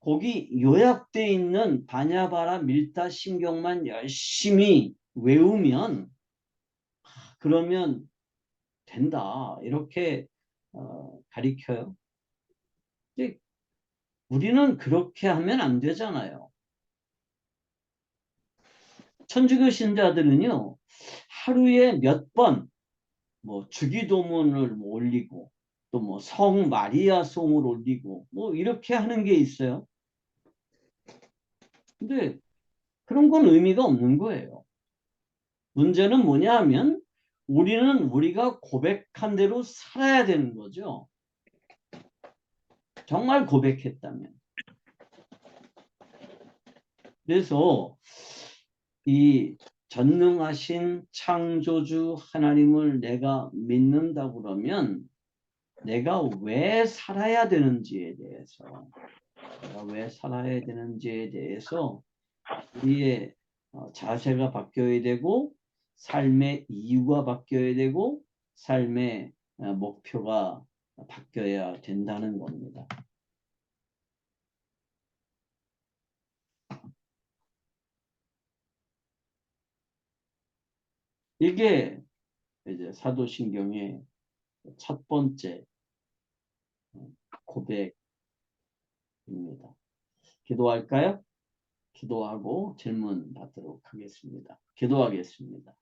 거기 요약돼 있는 반야바라 밀다심경만 열심히 외우면 그러면 된다 이렇게 가리켜요. 근데 우리는 그렇게 하면 안 되잖아요. 천주교 신자들은요 하루에 몇 번 뭐 주기도문을 올리고 또 뭐 성 마리아송을 올리고 뭐 이렇게 하는 게 있어요. 근데 그런 건 의미가 없는 거예요. 문제는 뭐냐 하면 우리는 우리가 고백한 대로 살아야 되는 거죠. 정말 고백했다면. 그래서 이 전능하신 창조주 하나님을 내가 믿는다 그러면 내가 왜 살아야 되는지에 대해서 우리의 자세가 바뀌어야 되고 삶의 이유가 바뀌어야 되고 삶의 목표가 바뀌어야 된다는 겁니다. 이게 이제 사도신경의 첫 번째 고백입니다. 기도할까요? 기도하고 질문 받도록 하겠습니다. 기도하겠습니다.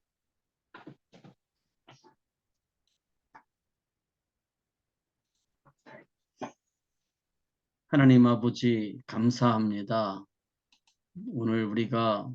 하나님 아버지 감사합니다. 오늘 우리가